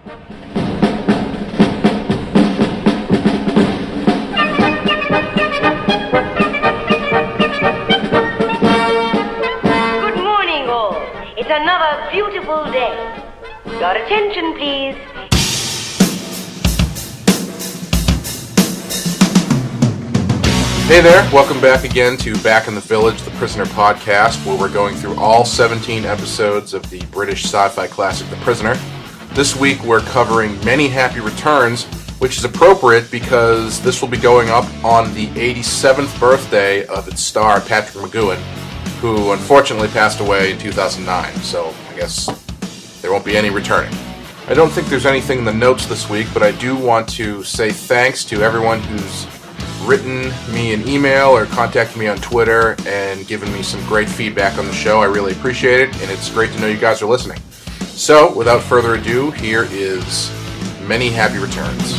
Good morning, all. It's another beautiful day. Your attention, please. Hey there, welcome back again to Back in the Village, the Prisoner podcast, where we're going through all 17 episodes of the British sci-fi classic The Prisoner. This week we're covering Many Happy Returns, which is appropriate because this will be going up on the 87th birthday of its star, Patrick McGoohan, who unfortunately passed away in 2009, so I guess there won't be any returning. I don't think there's anything in the notes this week, but I do want to say thanks to everyone who's written me an email or contacted me on Twitter and given me some great feedback on the show. I really appreciate it, and it's great to know you guys are listening. So, without further ado, here is Many Happy Returns.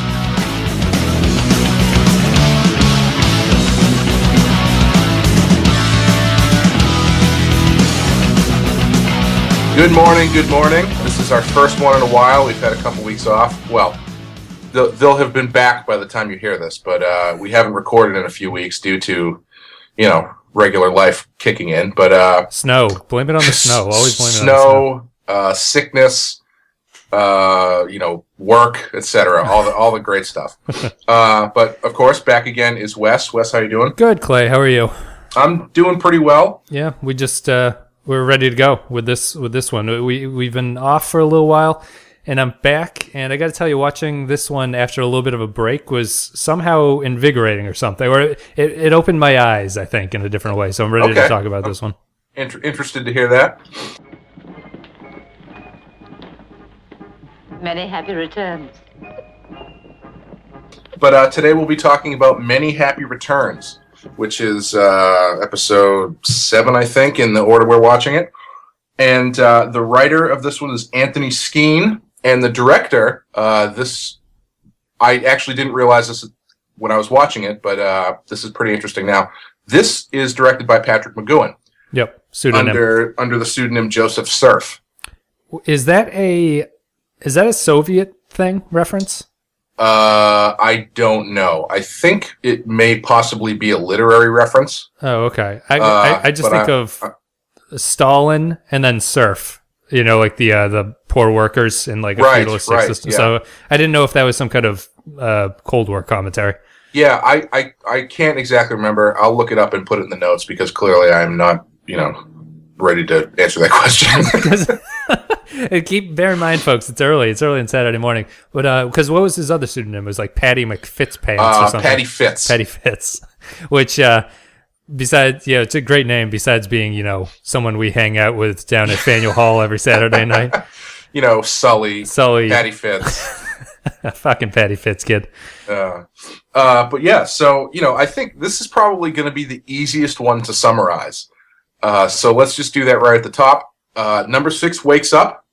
Good morning, good morning. This is our first one in a while. We've had a couple weeks off. Well, they'll have been back by the time you hear this, but we haven't recorded in a few weeks due to, regular life kicking in. But snow. Blame it on the snow. Always blame it on snow, the snow. sickness, work, etc. All the great stuff. But of course, back again is Wes. Wes, how you doing? Good, Clay. How are you? I'm doing pretty well. Yeah, we just we're ready to go with this one. We've been off for a little while. And I'm back, and I got to tell you, watching this one after a little bit of a break was somehow invigorating or something. Or it opened my eyes, I think, in a different way. So I'm ready to talk about this one. Interested to hear that. Many happy returns. But today we'll be talking about Many Happy Returns, which is episode 7, I think, in the order we're watching it. And the writer of this one is Anthony Skeen. And the director, I actually didn't realize this when I was watching it, but this is pretty interesting now. This is directed by Patrick McGoohan. Yep, pseudonym. Under the pseudonym Joseph Surf. Is that a Soviet thing reference? I don't know. I think it may possibly be a literary reference. Oh, okay. I just think of Stalin and then Surf. Like the poor workers in like a feudalistic system. Yeah. So I didn't know if that was some kind of Cold War commentary. Yeah, I can't exactly remember. I'll look it up and put it in the notes because clearly I'm not, ready to answer that question. Bear in mind, folks, it's early. It's early on Saturday morning. But because what was his other pseudonym? It was like Patty McFitzpants or something. Patty Fitz. Patty Fitz, which. Besides, it's a great name. Besides being, someone we hang out with down at Faneuil Hall every Saturday night. Sully, Patty Fitz, fucking Patty Fitz kid. But yeah, so I think this is probably going to be the easiest one to summarize. So let's just do that right at the top. Number 6 wakes up,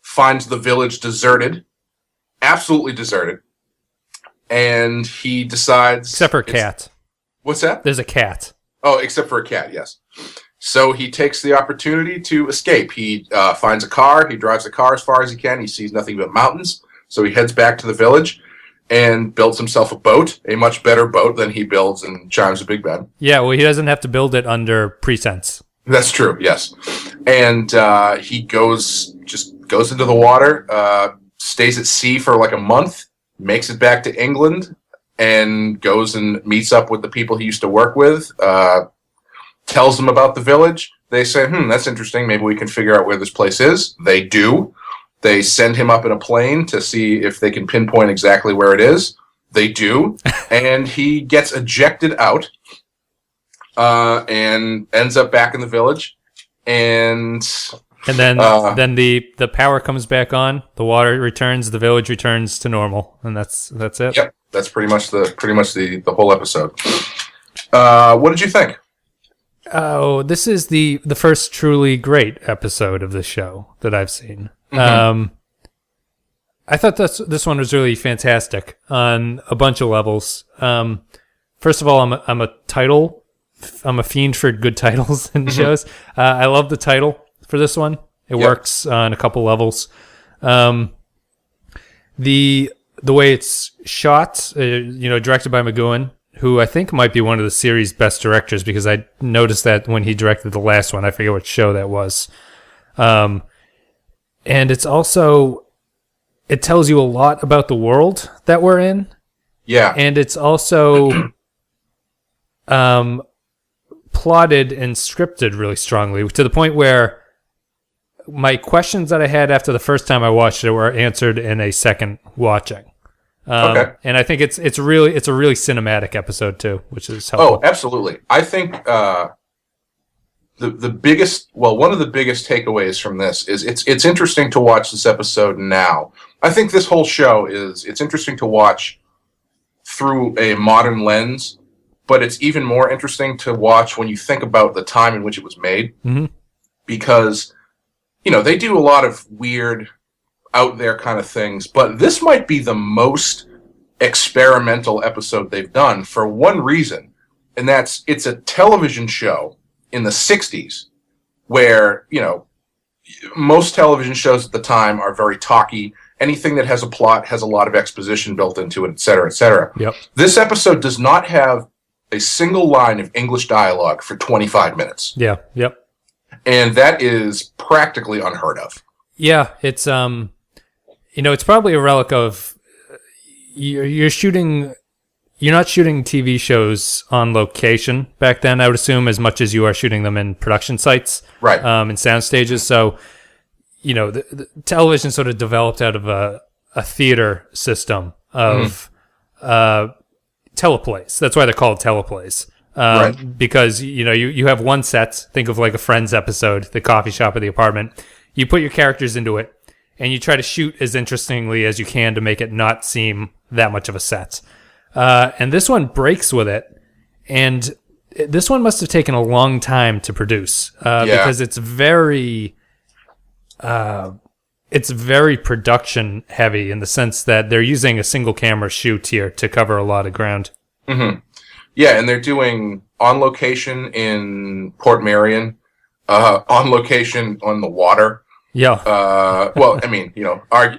finds the village deserted, absolutely deserted, and he decides. Except for a cat. What's that? There's a cat. Oh, except for a cat, yes. So he takes the opportunity to escape. He finds a car. He drives the car as far as he can. He sees nothing but mountains. So he heads back to the village and builds himself a boat, a much better boat than he builds in Chimes of Big Ben. Yeah, well, he doesn't have to build it under pretense. That's true, yes. And he goes into the water, stays at sea for like a month, makes it back to England, and goes and meets up with the people he used to work with, tells them about the village. They say, that's interesting. Maybe we can figure out where this place is. They do. They send him up in a plane to see if they can pinpoint exactly where it is. They do. And he gets ejected out and ends up back in the village. And then the power comes back on, the water returns, the village returns to normal, and that's it. Yep. That's pretty much the whole episode. What did you think? Oh, this is the first truly great episode of the show that I've seen. Mm-hmm. I thought this one was really fantastic on a bunch of levels. First of all, I'm a fiend for good titles in shows. I love the title for this one. It works on a couple levels. The way it's shot, directed by McGoohan, who I think might be one of the series' best directors, because I noticed that when he directed the last one. I forget what show that was. And it's also, it tells you a lot about the world that we're in. Yeah. And it's also plotted and scripted really strongly, to the point where my questions that I had after the first time I watched it were answered in a second watching. Okay. And I think it's a really cinematic episode too, which is helpful. Oh, absolutely. I think the biggest, one of the biggest takeaways from this is it's interesting to watch this episode now. I think this whole show it's interesting to watch through a modern lens, but it's even more interesting to watch when you think about the time in which it was made, because they do a lot of weird, out there kind of things, but this might be the most experimental episode they've done for one reason, and that's it's a television show in the 60s where, most television shows at the time are very talky. Anything that has a plot has a lot of exposition built into it, et cetera, et cetera. Yep. This episode does not have a single line of English dialogue for 25 minutes. Yeah, yep. And that is practically unheard of. Yeah, it's it's probably a relic of you're not shooting TV shows on location back then, I would assume, as much as you are shooting them in production sites, right? In sound stages. So, the television sort of developed out of a theater system of teleplays. That's why they're called teleplays. Right. Because you have one set. Think of like a Friends episode, the coffee shop or the apartment. You put your characters into it, and you try to shoot as interestingly as you can to make it not seem that much of a set. And this one breaks with it, and this one must have taken a long time to produce because it's very production heavy in the sense that they're using a single camera shoot here to cover a lot of ground. Mm-hmm. Yeah, and they're doing on location in Port Marion, on location on the water. Yeah.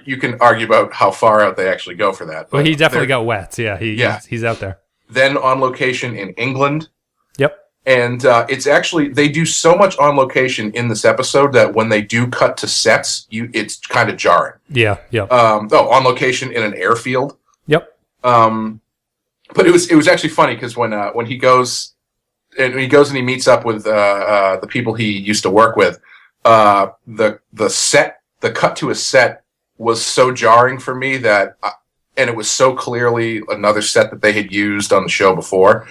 You can argue about how far out they actually go for that. Well, he definitely got wet. Yeah, he's out there. Then on location in England. Yep. And it's actually, they do so much on location in this episode that when they do cut to sets, it's kind of jarring. Yeah, yeah. On location in an airfield. Yep. But it was actually funny because when he goes and he meets up with the people he used to work with, the cut to a set was so jarring for me that, and it was so clearly another set that they had used on the show before,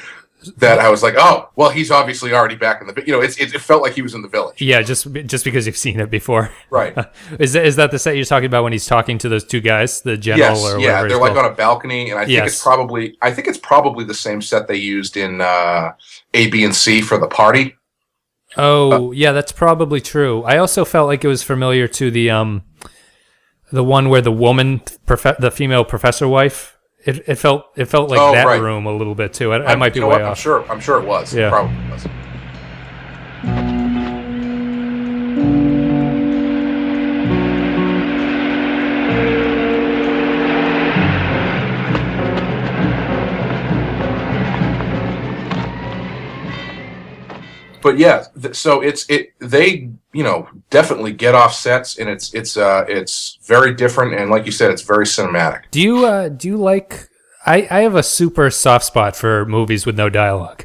that I was like, oh, well, he's obviously already back in the, it felt like he was in the village. Yeah, just because you've seen it before. Right. Is that the set you're talking about when he's talking to those two guys, the general or whatever? Yeah, they're like on a balcony, and I think it's probably the same set they used in A, B, and C for the party. Oh, yeah, that's probably true. I also felt like it was familiar to the one where the woman, the female professor wife. It felt like that right. Room a little bit too. I might be way off. I'm sure it was. Yeah. It probably was. But yeah, so they definitely get off sets, and it's very different, and like you said, it's very cinematic. Do you like? I have a super soft spot for movies with no dialogue.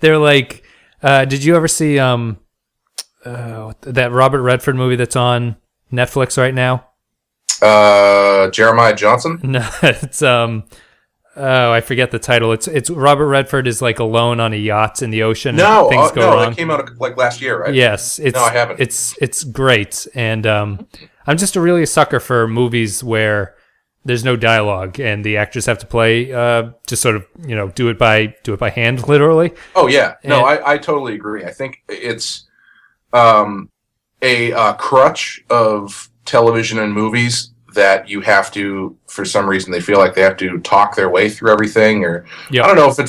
They're like, did you ever see that Robert Redford movie that's on Netflix right now? Jeremiah Johnson? No, it's I forget the title. It's Robert Redford is like alone on a yacht in the ocean. No, and things go wrong. That came out like last year, right? Yes, no, I haven't. It's great, and I'm just really a sucker for movies where there's no dialogue and the actors have to play just sort of do it by hand, literally. Oh yeah, no, I totally agree. I think it's a crutch of television and movies that you have to, for some reason, they feel like they have to talk their way through everything, or I don't know if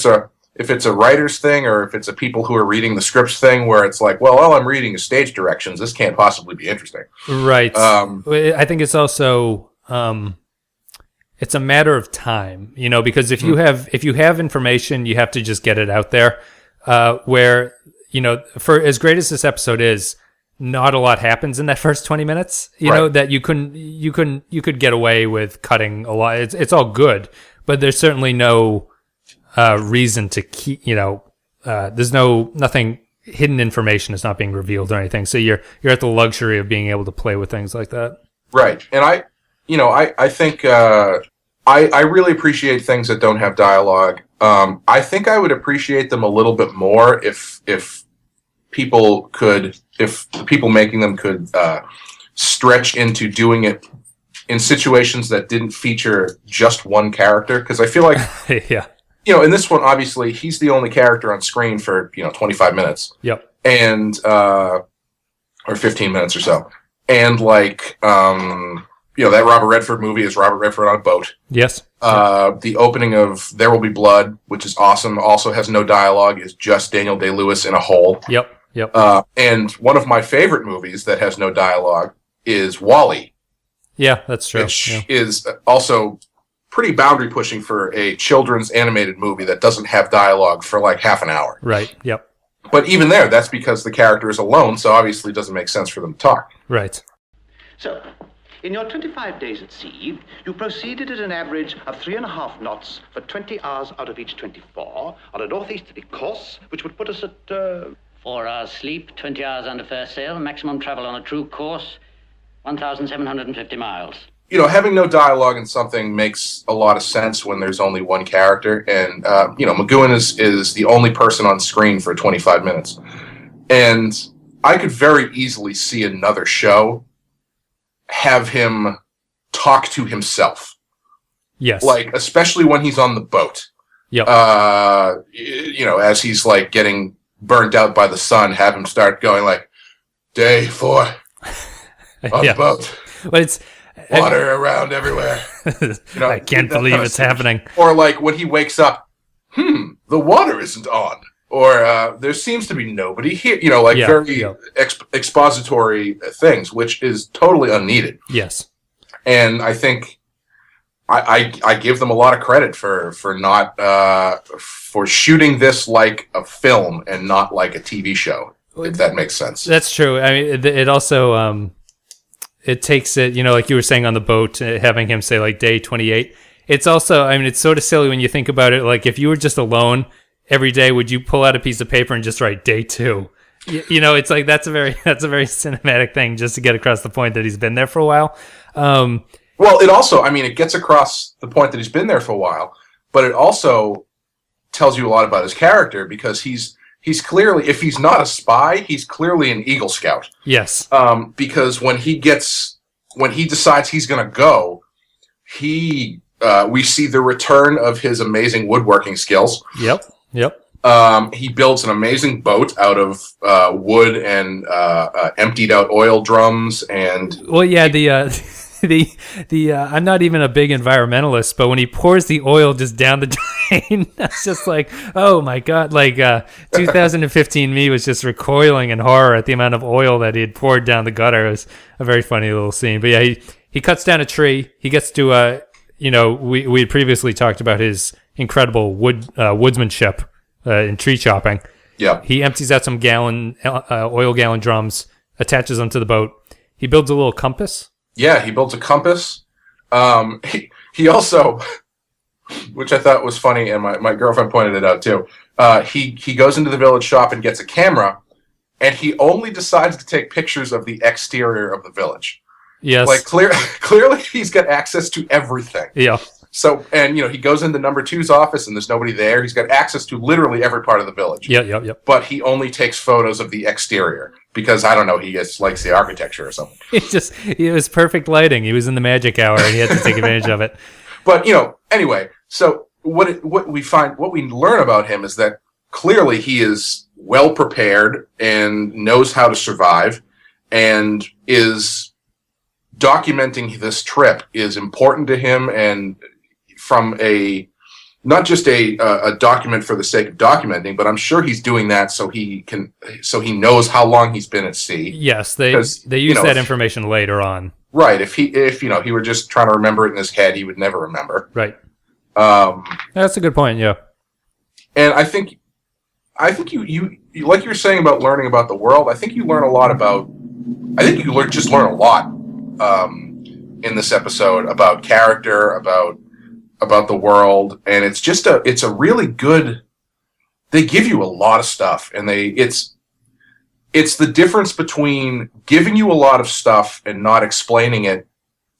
it's a writer's thing or if it's a people who are reading the scripts thing, where it's like, well, all I'm reading is stage directions. This can't possibly be interesting. Right. I think it's also it's a matter of time, because if you have information, you have to just get it out there. Where, for as great as this episode is, not a lot happens in that first 20 minutes, that you could get away with cutting a lot. It's all good, but there's certainly no reason to keep, there's nothing hidden information is not being revealed or anything. So you're at the luxury of being able to play with things like that. Right. And I think I really appreciate things that don't have dialogue. I think I would appreciate them a little bit more if the people making them could stretch into doing it in situations that didn't feature just one character. Because I feel like, yeah, in this one, obviously, he's the only character on screen for 25 minutes. Yep. And or 15 minutes or so. And that Robert Redford movie is Robert Redford on a boat. Yes. The opening of There Will Be Blood, which is awesome, also has no dialogue, is just Daniel Day-Lewis in a hole. Yep. And one of my favorite movies that has no dialogue is WALL-E. Yeah, that's true. Which is also pretty boundary pushing for a children's animated movie that doesn't have dialogue for like half an hour. Right, yep. But even there, that's because the character is alone, so obviously it doesn't make sense for them to talk. Right. So, in your 25 days at sea, you proceeded at an average of 3.5 knots for 20 hours out of each 24 on a northeasterly course, which would put us at... 4 hours sleep, 20 hours under first sail, maximum travel on a true course, 1,750 miles. Having no dialogue in something makes a lot of sense when there's only one character. And, McGoohan is the only person on screen for 25 minutes. And I could very easily see another show have him talk to himself. Yes. Especially when he's on the boat. Yep. As he's getting burnt out by the sun, have him start going day 4 on the boat. But it's water around everywhere. I can't believe it's happening. Or when he wakes up, the water isn't on. Or there seems to be nobody here. Very expository things, which is totally unneeded. Yes. And I think I give them a lot of credit for not for shooting this like a film and not like a TV show, if that makes sense. That's true. I mean, it also it takes it, like you were saying on the boat, having him say day 28. It's also, it's sort of silly when you think about it. If you were just alone every day, would you pull out a piece of paper and just write day 2? It's that's a very cinematic thing just to get across the point that he's been there for a while. Well, it also, it gets across the point that he's been there for a while, but it also tells you a lot about his character because he's clearly, if he's not a spy, he's clearly an Eagle Scout. Yes. Because when he decides he's going to go, we see the return of his amazing woodworking skills. Yep. He builds an amazing boat out of wood and emptied out oil drums and. Well, yeah, the I'm not even a big environmentalist, but when he pours the oil just down the drain, that's just oh my god! 2015 me was just recoiling in horror at the amount of oil that he had poured down the gutter. It was a very funny little scene. But yeah, he cuts down a tree. He gets to we had previously talked about his incredible woodsmanship in tree chopping. Yeah, he empties out some oil gallon drums, attaches them to the boat. He builds a little compass. Yeah, he builds a compass. He also, which I thought was funny, and my girlfriend pointed it out too. He goes into the village shop and gets a camera, and he only decides to take pictures of the exterior of the village. Yes. Clearly he's got access to everything. Yeah. So, and he goes into number 2's office and there's nobody there. He's got access to literally every part of the village. Yep. But he only takes photos of the exterior because, I don't know, he just likes the architecture or something. It was perfect lighting. He was in the magic hour and he had to take advantage of it. But, anyway, so what we learn about him is that clearly he is well prepared and knows how to survive and is documenting this trip is important to him and from not just a document for the sake of documenting, but I'm sure he's doing that so he knows how long he's been at sea. Yes, they use that information later on. Right. If he were just trying to remember it in his head, he would never remember. Right. That's a good point. Yeah. And I think you like you were saying about learning about the world. I think you learn a lot about. I think you learn a lot in this episode about character, about the world, and it's a really good. They give you a lot of stuff, and it's the difference between giving you a lot of stuff and not explaining it,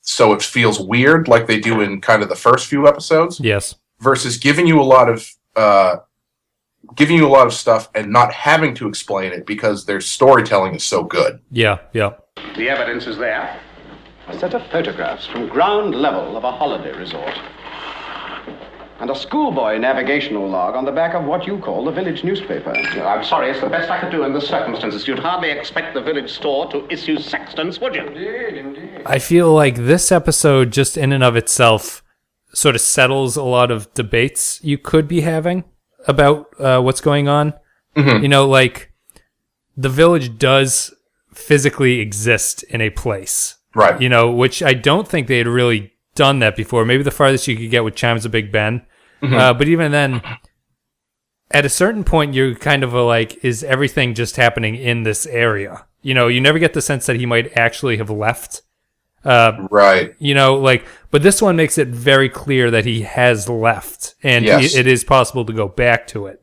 so it feels weird, like they do in kind of the first few episodes. Yes. Versus giving you a lot of stuff and not having to explain it because their storytelling is so good. Yeah, yeah. The evidence is there. A set of photographs from ground level of a holiday resort. And a schoolboy navigational log on the back of what you call the village newspaper. I'm sorry, it's the best I could do in the circumstances. You'd hardly expect the village store to issue sextants, would you? Indeed. I feel like this episode, just in and of itself, sort of settles a lot of debates you could be having about what's going on. Mm-hmm. You know, like, the village does physically exist in a place. Right. You know, which I don't think they had really done that before. Maybe the farthest you could get with Chimes of Big Ben. Mm-hmm. But even then, at a certain point, you're kind of like, is everything just happening in this area? You know, you never get the sense that he might actually have left. Right. You know, like, but this one makes it very clear that he has left, and yes. it is possible to go back to it.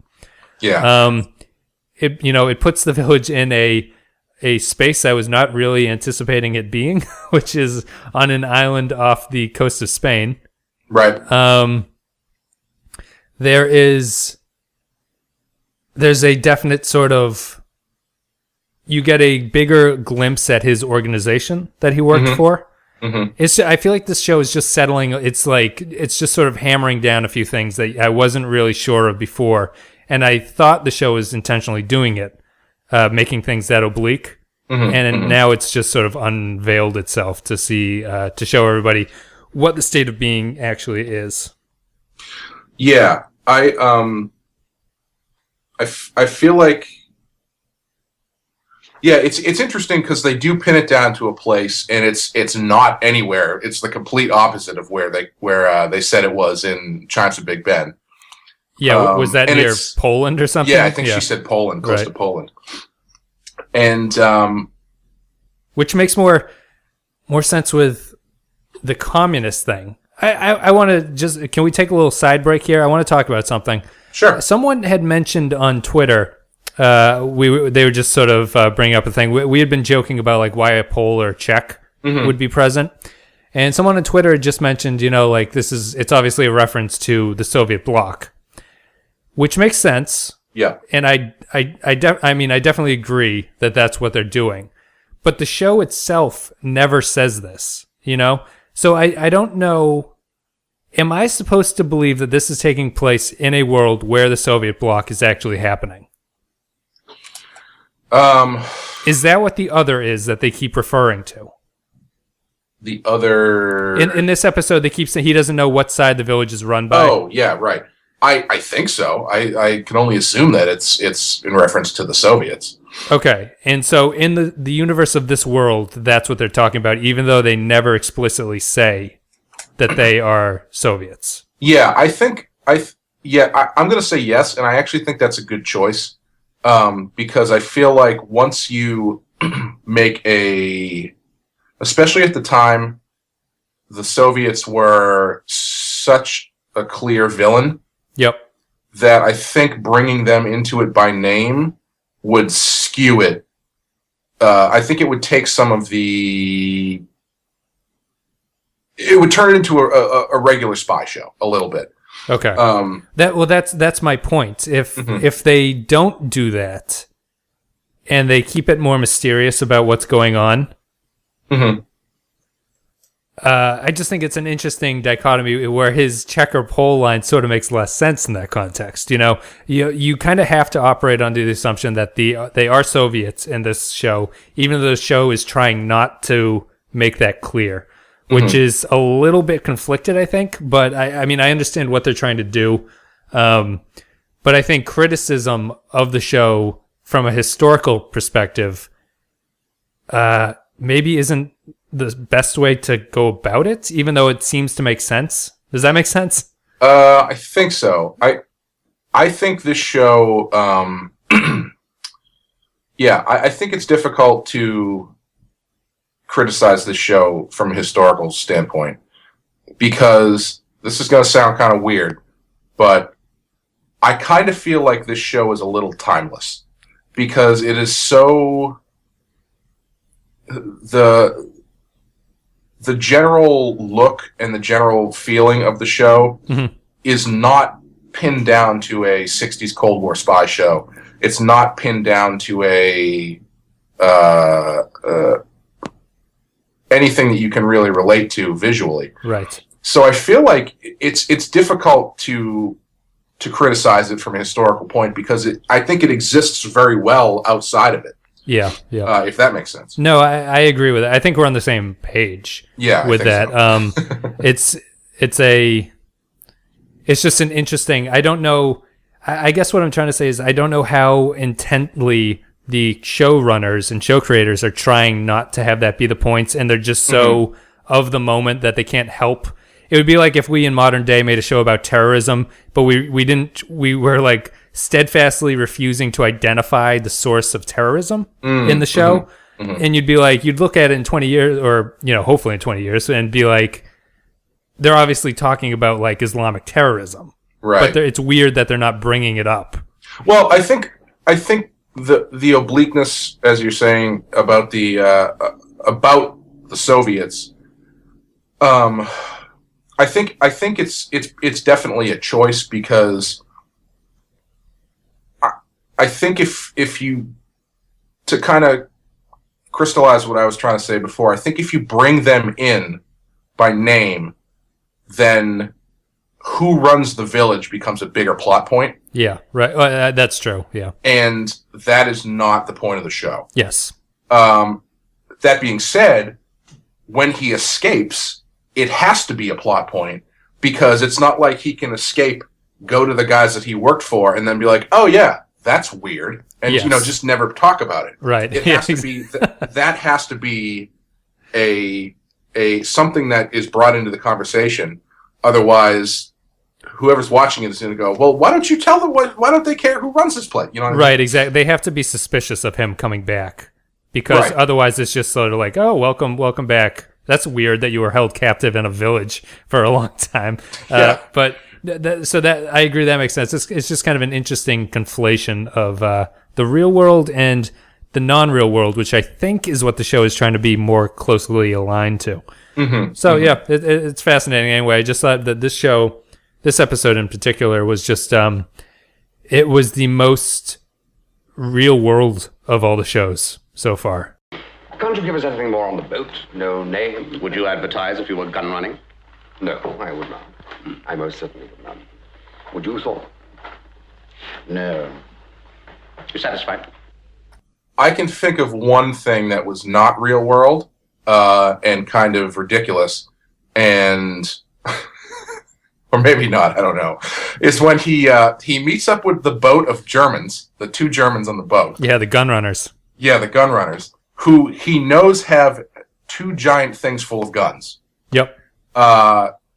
Yeah. It puts the village in a space I was not really anticipating it being, which is on an island off the coast of Spain. Right. There's a definite sort of, you get a bigger glimpse at his organization that he worked mm-hmm. for. Mm-hmm. I feel like this show is just settling. It's just sort of hammering down a few things that I wasn't really sure of before, and I thought the show was intentionally doing it, making things that oblique, mm-hmm. and mm-hmm. now it's just sort of unveiled itself to see, to show everybody what the state of being actually is. Yeah, I feel like. Yeah, it's interesting because they do pin it down to a place, and it's not anywhere. It's the complete opposite of where they said it was in Chimes of Big Ben. Yeah, was that near Poland or something? Yeah, I think she said Poland, close to Poland. And which makes more sense with the communist thing. I want to just, can we take a little side break here? I want to talk about something. Sure. Someone had mentioned on Twitter. They were just sort of bringing up a thing. We had been joking about like why a Pole or Czech mm-hmm. would be present, and someone on Twitter had just mentioned, you know, like it's obviously a reference to the Soviet bloc, which makes sense. Yeah, and I definitely agree that that's what they're doing, but the show itself never says this, you know. So I don't know. Am I supposed to believe that this is taking place in a world where the Soviet bloc is actually happening? Is that what the other is that they keep referring to? The other... In this episode, they keep saying he doesn't know what side the village is run by. Oh, yeah, right. I think so. I can only assume that it's in reference to the Soviets. Okay, and so in the universe of this world, that's what they're talking about, even though they never explicitly say that they are Soviets. Yeah, I think... I'm going to say yes, and I actually think that's a good choice. Because I feel like once you make especially at the time, the Soviets were such a clear villain. Yep. That I think bringing them into it by name would skew it. I think it would take some of it would turn it into a regular spy show a little bit. Okay. That's my point. If they don't do that, and they keep it more mysterious about what's going on, mm-hmm. I just think it's an interesting dichotomy where his Czech or Pole line sort of makes less sense in that context. You know, you kind of have to operate under the assumption that they are Soviets in this show, even though the show is trying not to make that clear. Which mm-hmm. is a little bit conflicted, I think. But I mean, I understand what they're trying to do. But I think criticism of the show from a historical perspective maybe isn't the best way to go about it, even though it seems to make sense. Does that make sense? I think so. I think this show, I think it's difficult to criticize this show from a historical standpoint, because this is going to sound kind of weird, but I kind of feel like this show is a little timeless, because it is so... The general look and the general feeling of the show is not pinned down to a 60s Cold War spy show. It's not pinned down to a anything that you can really relate to visually. Right. So I feel like it's difficult to criticize it from a historical point, because I think it exists very well outside of it. Yeah. If that makes sense. No, I agree with it. I think we're on the same page. Yeah, with that. So. It's just an interesting. I don't know. I guess what I'm trying to say is I don't know how intently the showrunners and show creators are trying not to have that be the points, and they're just so of the moment that they can't help. It would be like if we in modern day made a show about terrorism, but we were like steadfastly refusing to identify the source of terrorism in the show. And you'd be like, you'd look at it in 20 years, or, hopefully in 20 years, and be like, they're obviously talking about like Islamic terrorism. Right. But it's weird that they're not bringing it up. Well, I think the obliqueness, as you're saying, about the Soviets, I think it's definitely a choice, because I think if you, to kind of crystallize what I was trying to say before, I think if you bring them in by name, then who runs the village becomes a bigger plot point. Yeah, right. That's true. Yeah. And that is not the point of the show. Yes. That being said, when he escapes, it has to be a plot point, because it's not like he can escape, go to the guys that he worked for, and then be like, oh yeah, that's weird, and just never talk about it. Right. It has to be that has to be a something that is brought into the conversation. Otherwise, whoever's watching it is going to go, well, why don't you tell them? Why don't they care who runs this place? You know what I mean? Right. Exactly. They have to be suspicious of him coming back, because otherwise it's just sort of like, oh, welcome back. That's weird that you were held captive in a village for a long time. But so that I agree, that makes sense. It's just kind of an interesting conflation of the real world and the non-real world, which I think is what the show is trying to be more closely aligned to. So yeah, it's fascinating. Anyway, I just thought that this episode in particular was just it was the most real world of all the shows so far. Can't you give us anything more on the boat? No name? Would you advertise if you were gun running? No, I would not. I most certainly would not. Would you, Thor? No. You satisfied? I can think of one thing that was not real world and kind of ridiculous, and or maybe not, I don't know, is when he meets up with the boat of Germans, the two Germans on the boat. Yeah, the gun runners. Yeah, the gun runners, who he knows have two giant things full of guns. Yep.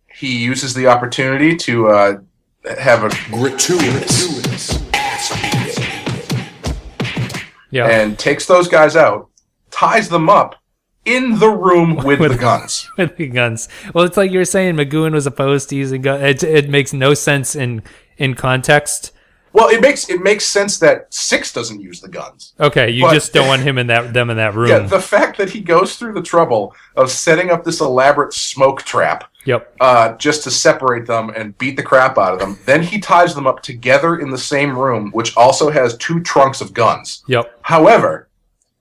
He uses the opportunity to have a gratuitous and takes those guys out, ties them up in the room with the guns. With the guns. Well, it's like you were saying, McGoohan was opposed to using guns. It makes no sense in context. Well, it makes sense that Six doesn't use the guns. Okay, you just don't want them in that room. Yeah, the fact that he goes through the trouble of setting up this elaborate smoke trap. Yep. Just to separate them and beat the crap out of them. Then he ties them up together in the same room, which also has two trunks of guns. Yep. However,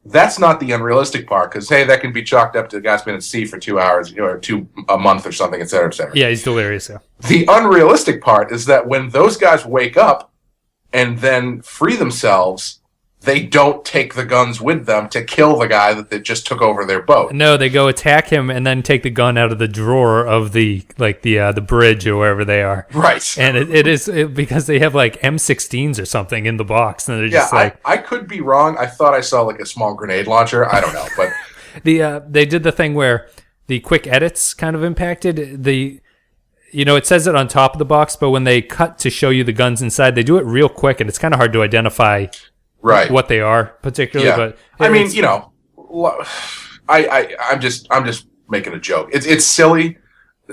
that's not the unrealistic part, because, hey, that can be chalked up to a guy's been at sea for 2 hours, or a month or something, et cetera, et cetera. Yeah, he's delirious, yeah. The unrealistic part is that when those guys wake up and then free themselves, they don't take the guns with them to kill the guy that just took over their boat. No, they go attack him and then take the gun out of the drawer of the bridge or wherever they are. Right. And it is because they have like M16s or something in the box, and they're just I could be wrong. I thought I saw like a small grenade launcher. I don't know, but They did the thing where the quick edits kind of impacted the. It says it on top of the box, but when they cut to show you the guns inside, they do it real quick, and it's kind of hard to identify what they are particularly. Yeah. But I mean, I'm just making a joke. It's silly.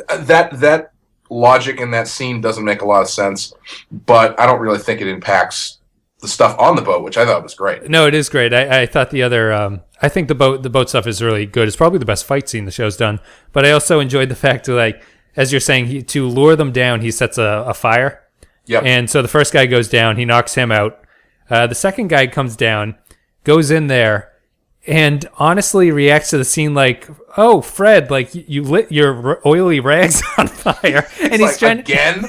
That logic in that scene doesn't make a lot of sense, but I don't really think it impacts the stuff on the boat, which I thought was great. No, it is great. I thought the other. I think the boat stuff is really good. It's probably the best fight scene the show's done. But I also enjoyed the fact that, like, as you're saying, to lure them down, he sets a fire. Yep. And so the first guy goes down. He knocks him out. The second guy comes down, goes in there, and honestly reacts to the scene like, "Oh, Fred, like you lit your oily rags on fire," and he's trying again.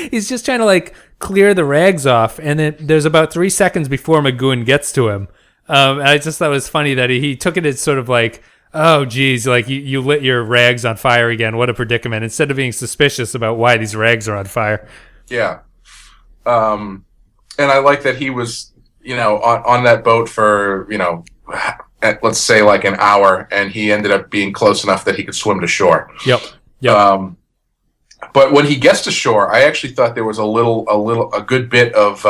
He's just trying to like clear the rags off, and then there's about 3 seconds before McGoohan gets to him. And I just thought it was funny that he took it as sort of like, "Oh, geez, like you lit your rags on fire again. What a predicament!" Instead of being suspicious about why these rags are on fire. Yeah. And I like that he was, on that boat for, let's say like an hour, and he ended up being close enough that he could swim to shore. Yep. But when he gets to shore, I actually thought there was a good bit of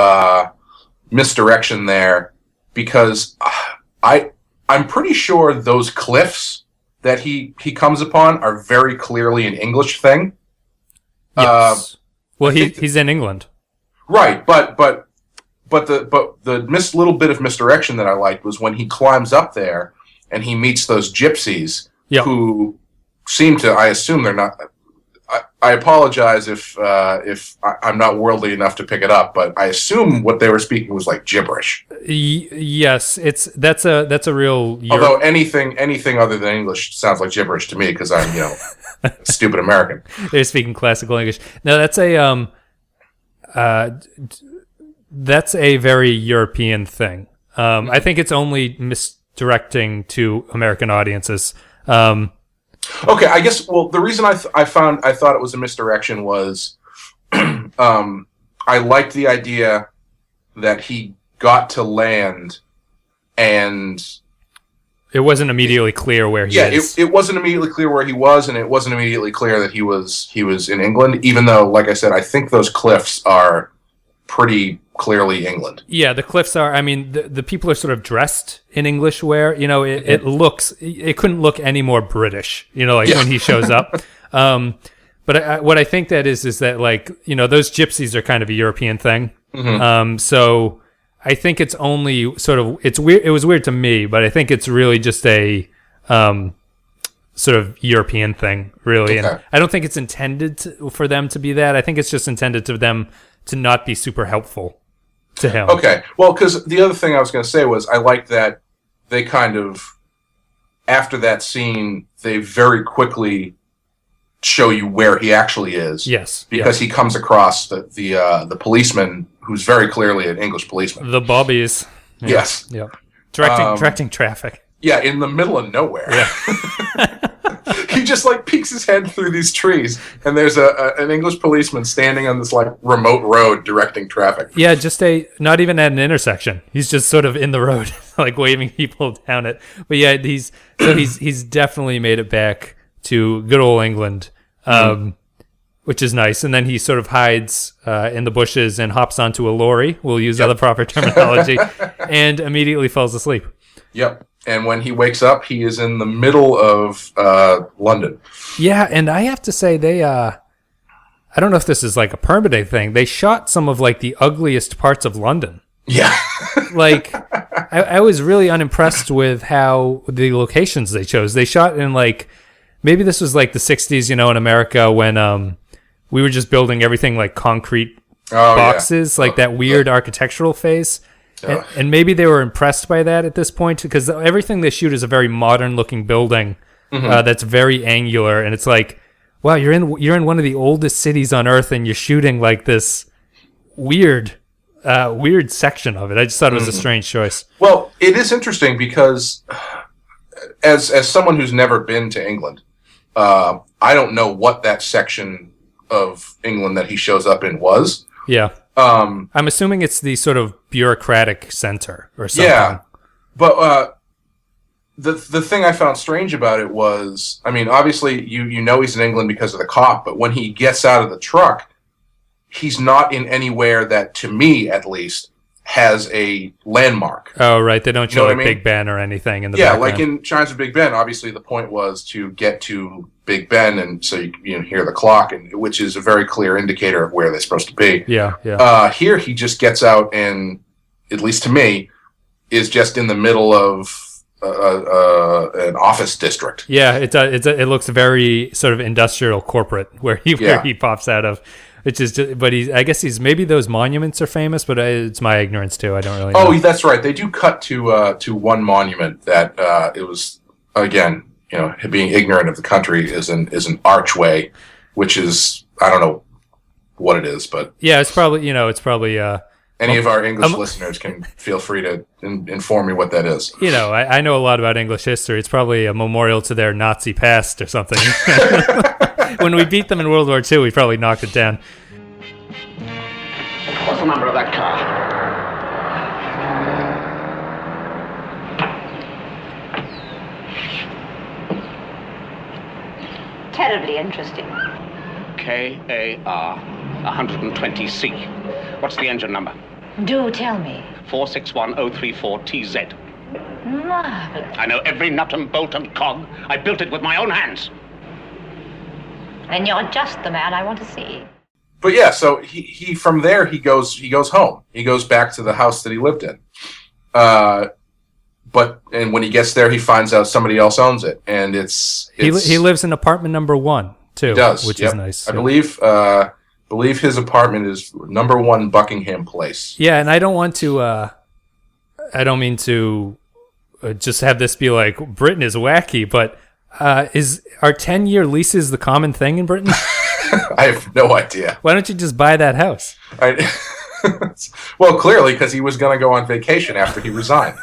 misdirection there, because I'm pretty sure those cliffs that he comes upon are very clearly an English thing. Yes. Well, he's in England, right? But the little bit of misdirection that I liked was when he climbs up there and he meets those gypsies who seem to. I assume they're not. I apologize if I'm not worldly enough to pick it up, but I assume what they were speaking was like gibberish. Yes, that's a real. Although anything other than English sounds like gibberish to me, because I'm a stupid American. They're speaking classical English. No, that's a very European thing. I think it's only misdirecting to American audiences. Okay, I guess. Well, the reason I thought it was a misdirection was, I liked the idea that he got to land, and it wasn't immediately clear where he is. It wasn't immediately clear where he was, and it wasn't immediately clear that he was in England. Even though, like I said, I think those cliffs are pretty clearly England. Yeah, the cliffs are. I mean, the people are sort of dressed in English wear. It looks. It couldn't look any more British. When he shows up. But what I think that is that, like, those gypsies are kind of a European thing. Mm-hmm. So I think it's only sort of. It's weird. It was weird to me, but I think it's really just a sort of European thing, really. Okay. And I don't think it's intended for them to be that. I think it's just intended to them to not be super helpful to him. Okay. Well, because the other thing I was going to say was I like that they kind of, after that scene, they very quickly show you where he actually is. Yes. Because he comes across the policeman, who's very clearly an English policeman. The bobbies. Yeah. Yes. Yeah. Directing traffic. Yeah, in the middle of nowhere. Yeah. He just like peeks his head through these trees, and there's an English policeman standing on this like remote road directing traffic. Yeah, not even at an intersection. He's just sort of in the road, like waving people down it. But yeah, he's definitely made it back to good old England, which is nice. And then he sort of hides in the bushes and hops onto a lorry. We'll use other proper terminology, and immediately falls asleep. Yep. And when he wakes up, he is in the middle of London. Yeah, and I have to say I don't know if this is like a permanent thing. They shot some of like the ugliest parts of London. Yeah. Like, I was really unimpressed with how the locations they chose. They shot in like, maybe this was like the 60s, in America when we were just building everything like concrete boxes, like that weird architectural phase. And maybe they were impressed by that at this point, because everything they shoot is a very modern-looking building that's very angular, and it's like, wow, you're in one of the oldest cities on Earth, and you're shooting like this weird section of it. I just thought it was a strange choice. Well, it is interesting because, as someone who's never been to England, I don't know what that section of England that he shows up in was. Yeah. I'm assuming it's the sort of bureaucratic center or something. Yeah, but the thing I found strange about it was, I mean, obviously you know he's in England because of the cop, but when he gets out of the truck, he's not in anywhere that, to me at least, has a landmark. Oh, right. They don't You know show what like I mean? Big Ben or anything in the Yeah, background. like in Chimes of Big Ben, obviously the point was to get to Big Ben, and so you hear the clock, and which is a very clear indicator of where they're supposed to be. Yeah. Here he just gets out and, at least to me, is just in the middle of an office district. Yeah, it looks very sort of industrial corporate where he pops out of. Which is, but I guess maybe those monuments are famous, but it's my ignorance too. I don't really know. Oh, that's right. They do cut to one monument that it was, again, being ignorant of the country is an archway, which is, I don't know what it is, but yeah, it's probably any of our English listeners can feel free to inform me what that is. I know a lot about English history. It's probably a memorial to their Nazi past or something. When we beat them in World War II, we probably knocked it down. What's the number of that car? Terribly interesting. KAR 120C. What's the engine number? Do tell me. 461034TZ. Marvelous. I know every nut and bolt and cog. I built it with my own hands. Then you're just the man I want to see. But yeah, so he from there he goes home. He goes back to the house that he lived in. And when he gets there, he finds out somebody else owns it, and he lives in apartment number 1 too. He does, which is nice. I believe his apartment is number 1 Buckingham Place. Yeah, and I don't want to. I don't mean to just have this be like Britain is wacky, but are 10-year leases the common thing in Britain? I have no idea. Why don't you just buy that house? Well, clearly because he was going to go on vacation after he resigned.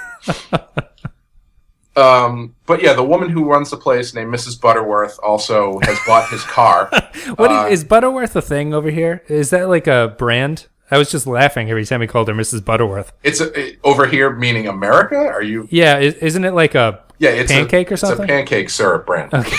But yeah, the woman who runs the place, named Mrs. Butterworth, also has bought his car. Is Butterworth a thing over here? Is that like a brand? I was just laughing every time he called her Mrs. Butterworth. It's over here, meaning America. Are you? Yeah, isn't it like a pancake or something? It's a pancake syrup brand. Okay.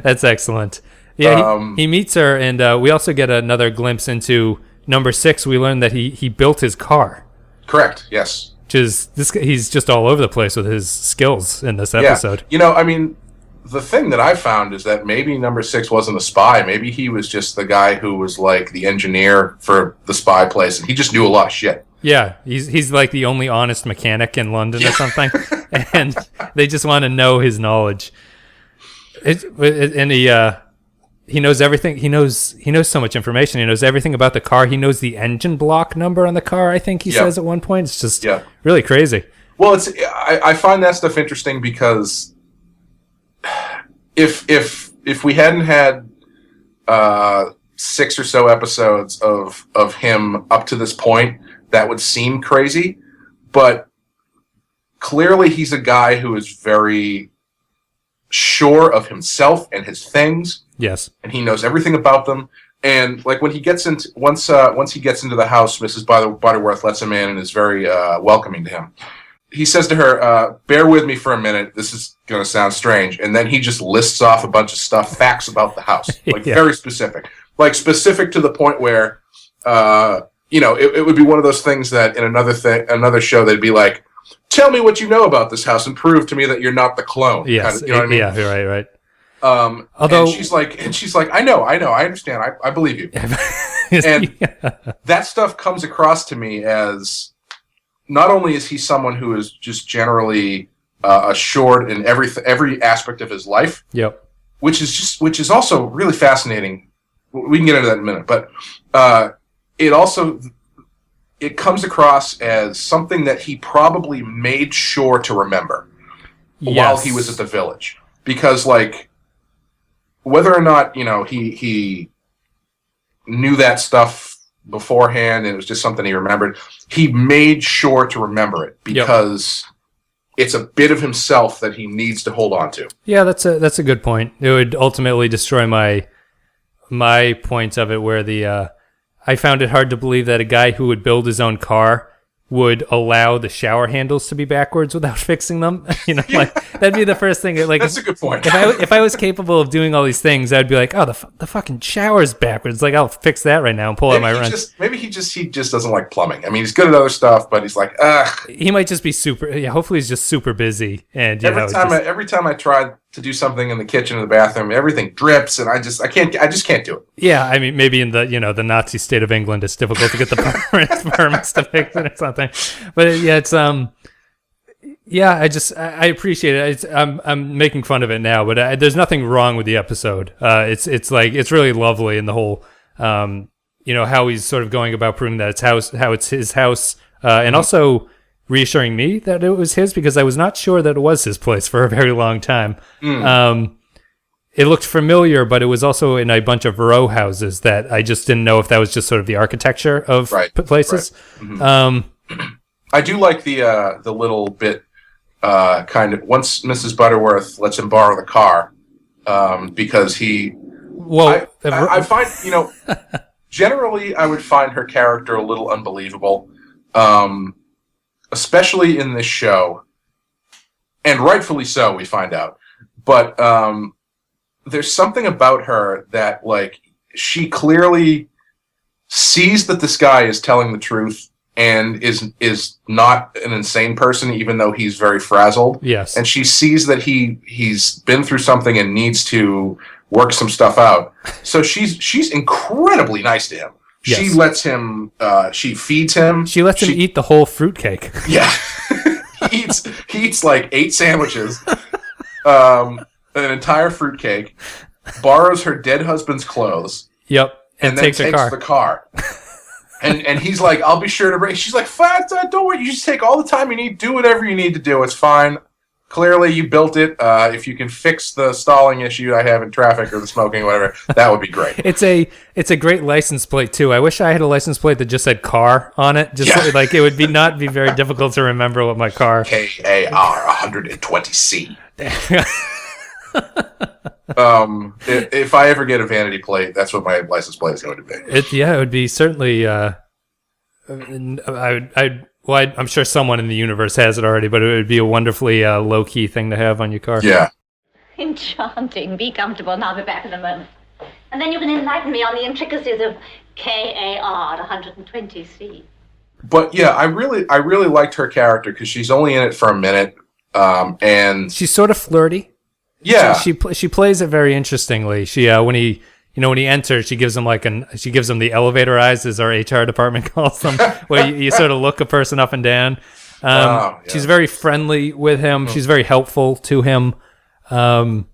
That's excellent. Yeah, he meets her, and we also get another glimpse into number 6. We learn that he built his car. Correct. Yes. Which is he's just all over the place with his skills in this episode. Yeah. I mean, the thing that I found is that maybe number 6 wasn't a spy. Maybe he was just the guy who was like the engineer for the spy place, and he just knew a lot of shit. Yeah, he's like the only honest mechanic in London or something, and they just want to know his knowledge. And he knows everything. He knows so much information. He knows everything about the car. He knows the engine block number on the car. I think he says at one point. It's just really crazy. Well, I find that stuff interesting because if we hadn't had 6 or so episodes of him up to this point, that would seem crazy. But clearly, he's a guy who is very sure of himself and his things. Yes. And he knows everything about them. And like when he gets into once he gets into the house, Mrs. Butterworth lets him in and is very welcoming to him. He says to her, "Bear with me for a minute. This is going to sound strange." And then he just lists off a bunch of facts about the house, like very specific, specific to the point where, it would be one of those things that in another show they'd be like, "Tell me what you know about this house and prove to me that you're not the clone." Yes, you know what I mean? Yeah, right. Although and she's like, I know, I understand, I believe you. And that stuff comes across to me as not only is he someone who is just generally assured in every aspect of his life. Yep. Which is also really fascinating. We can get into that in a minute, but it comes across as something that he probably made sure to remember while he was at the village, because whether or not he knew that stuff beforehand and it was just something he remembered, he made sure to remember it because it's a bit of himself that he needs to hold on to. Yeah, that's a good point. It would ultimately destroy my point of it, where I found it hard to believe that a guy who would build his own car would allow the shower handles to be backwards without fixing them. Like that'd be the first thing. Like That's a good point. if I was capable of doing all these things, I'd be like, oh, the fucking shower's backwards. Like I'll fix that right now and pull out my wrench. Maybe he just doesn't like plumbing. I mean, he's good at other stuff, but he's like, ugh. He might just be super. Yeah, hopefully he's just super busy. And every time I try to do something in the kitchen or the bathroom, everything drips, and I just can't do it. Yeah, I mean, maybe in the the Nazi state of England, it's difficult to get the permits to fix it or something. But yeah, it's I appreciate it. I'm making fun of it now, but there's nothing wrong with the episode. It's really lovely, and the whole how he's sort of going about proving that it's his house, and also reassuring me that it was his, because I was not sure that it was his place for a very long time. It looked familiar, but it was also in a bunch of row houses that I just didn't know if that was just sort of the architecture of places. Right. Mm-hmm. I do like the little bit kind of once Mrs. Butterworth lets him borrow the car because he. Well, I find generally I would find her character a little unbelievable. Especially in this show, and rightfully so, we find out. But there's something about her that, like, she clearly sees that this guy is telling the truth and is not an insane person, even though he's very frazzled. Yes. And she sees that he's been through something and needs to work some stuff out. So she's incredibly nice to him. Yes. She lets him. She feeds him. She lets him eat the whole fruitcake. Yeah, he eats like 8 sandwiches, an entire fruitcake. Borrows her dead husband's clothes. Yep, and then takes the car. And he's like, "I'll be sure to bring." She's like, "Fine, don't worry. You just take all the time you need. Do whatever you need to do. It's fine. Clearly, you built it. If you can fix the stalling issue I have in traffic or the smoking, or whatever, that would be great." It's a great license plate too. I wish I had a license plate that just said "car" on it. Like it would not be very difficult to remember what my car. KAR 120C. If I ever get a vanity plate, that's what my license plate is going to be. It would be certainly. I'm sure someone in the universe has it already, but it would be a wonderfully low-key thing to have on your car. Yeah. Enchanting. Be comfortable, and I'll be back in a moment. And then you can enlighten me on the intricacies of KAR 120C. But yeah, I really liked her character because she's only in it for a minute, and she's sort of flirty. Yeah, she plays it very interestingly. She when he enters, she gives him the elevator eyes, as our HR department calls them, where you sort of look a person up and down. Yeah. She's very friendly with him. She's very helpful to him. And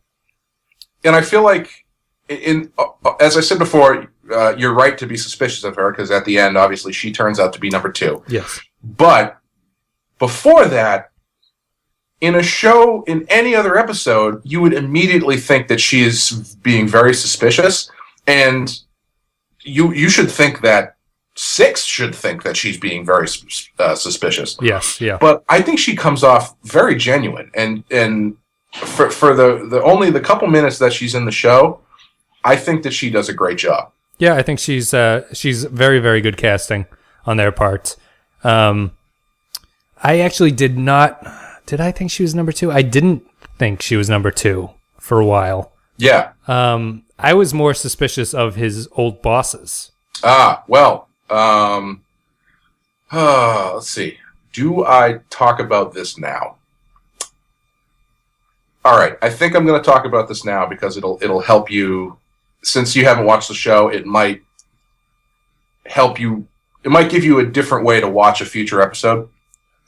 I feel like, as I said before, you're right to be suspicious of her because at the end, obviously, she turns out to be number 2. Yes. But before that, in a show, in any other episode, you would immediately think that she is being very suspicious, and you should think that 6 should think that she's being very suspicious. Yes, yeah. But I think she comes off very genuine, and for the only the couple minutes that she's in the show, I think that she does a great job. Yeah, I think she's very, very good casting on their part. I actually did not. Did I think she was number 2? I didn't think she was number 2 for a while. Yeah. I was more suspicious of his old bosses. Well. Let's see. Do I talk about this now? All right. I think I'm going to talk about this now because it'll help you. Since you haven't watched the show, it might help you. It might give you a different way to watch a future episode.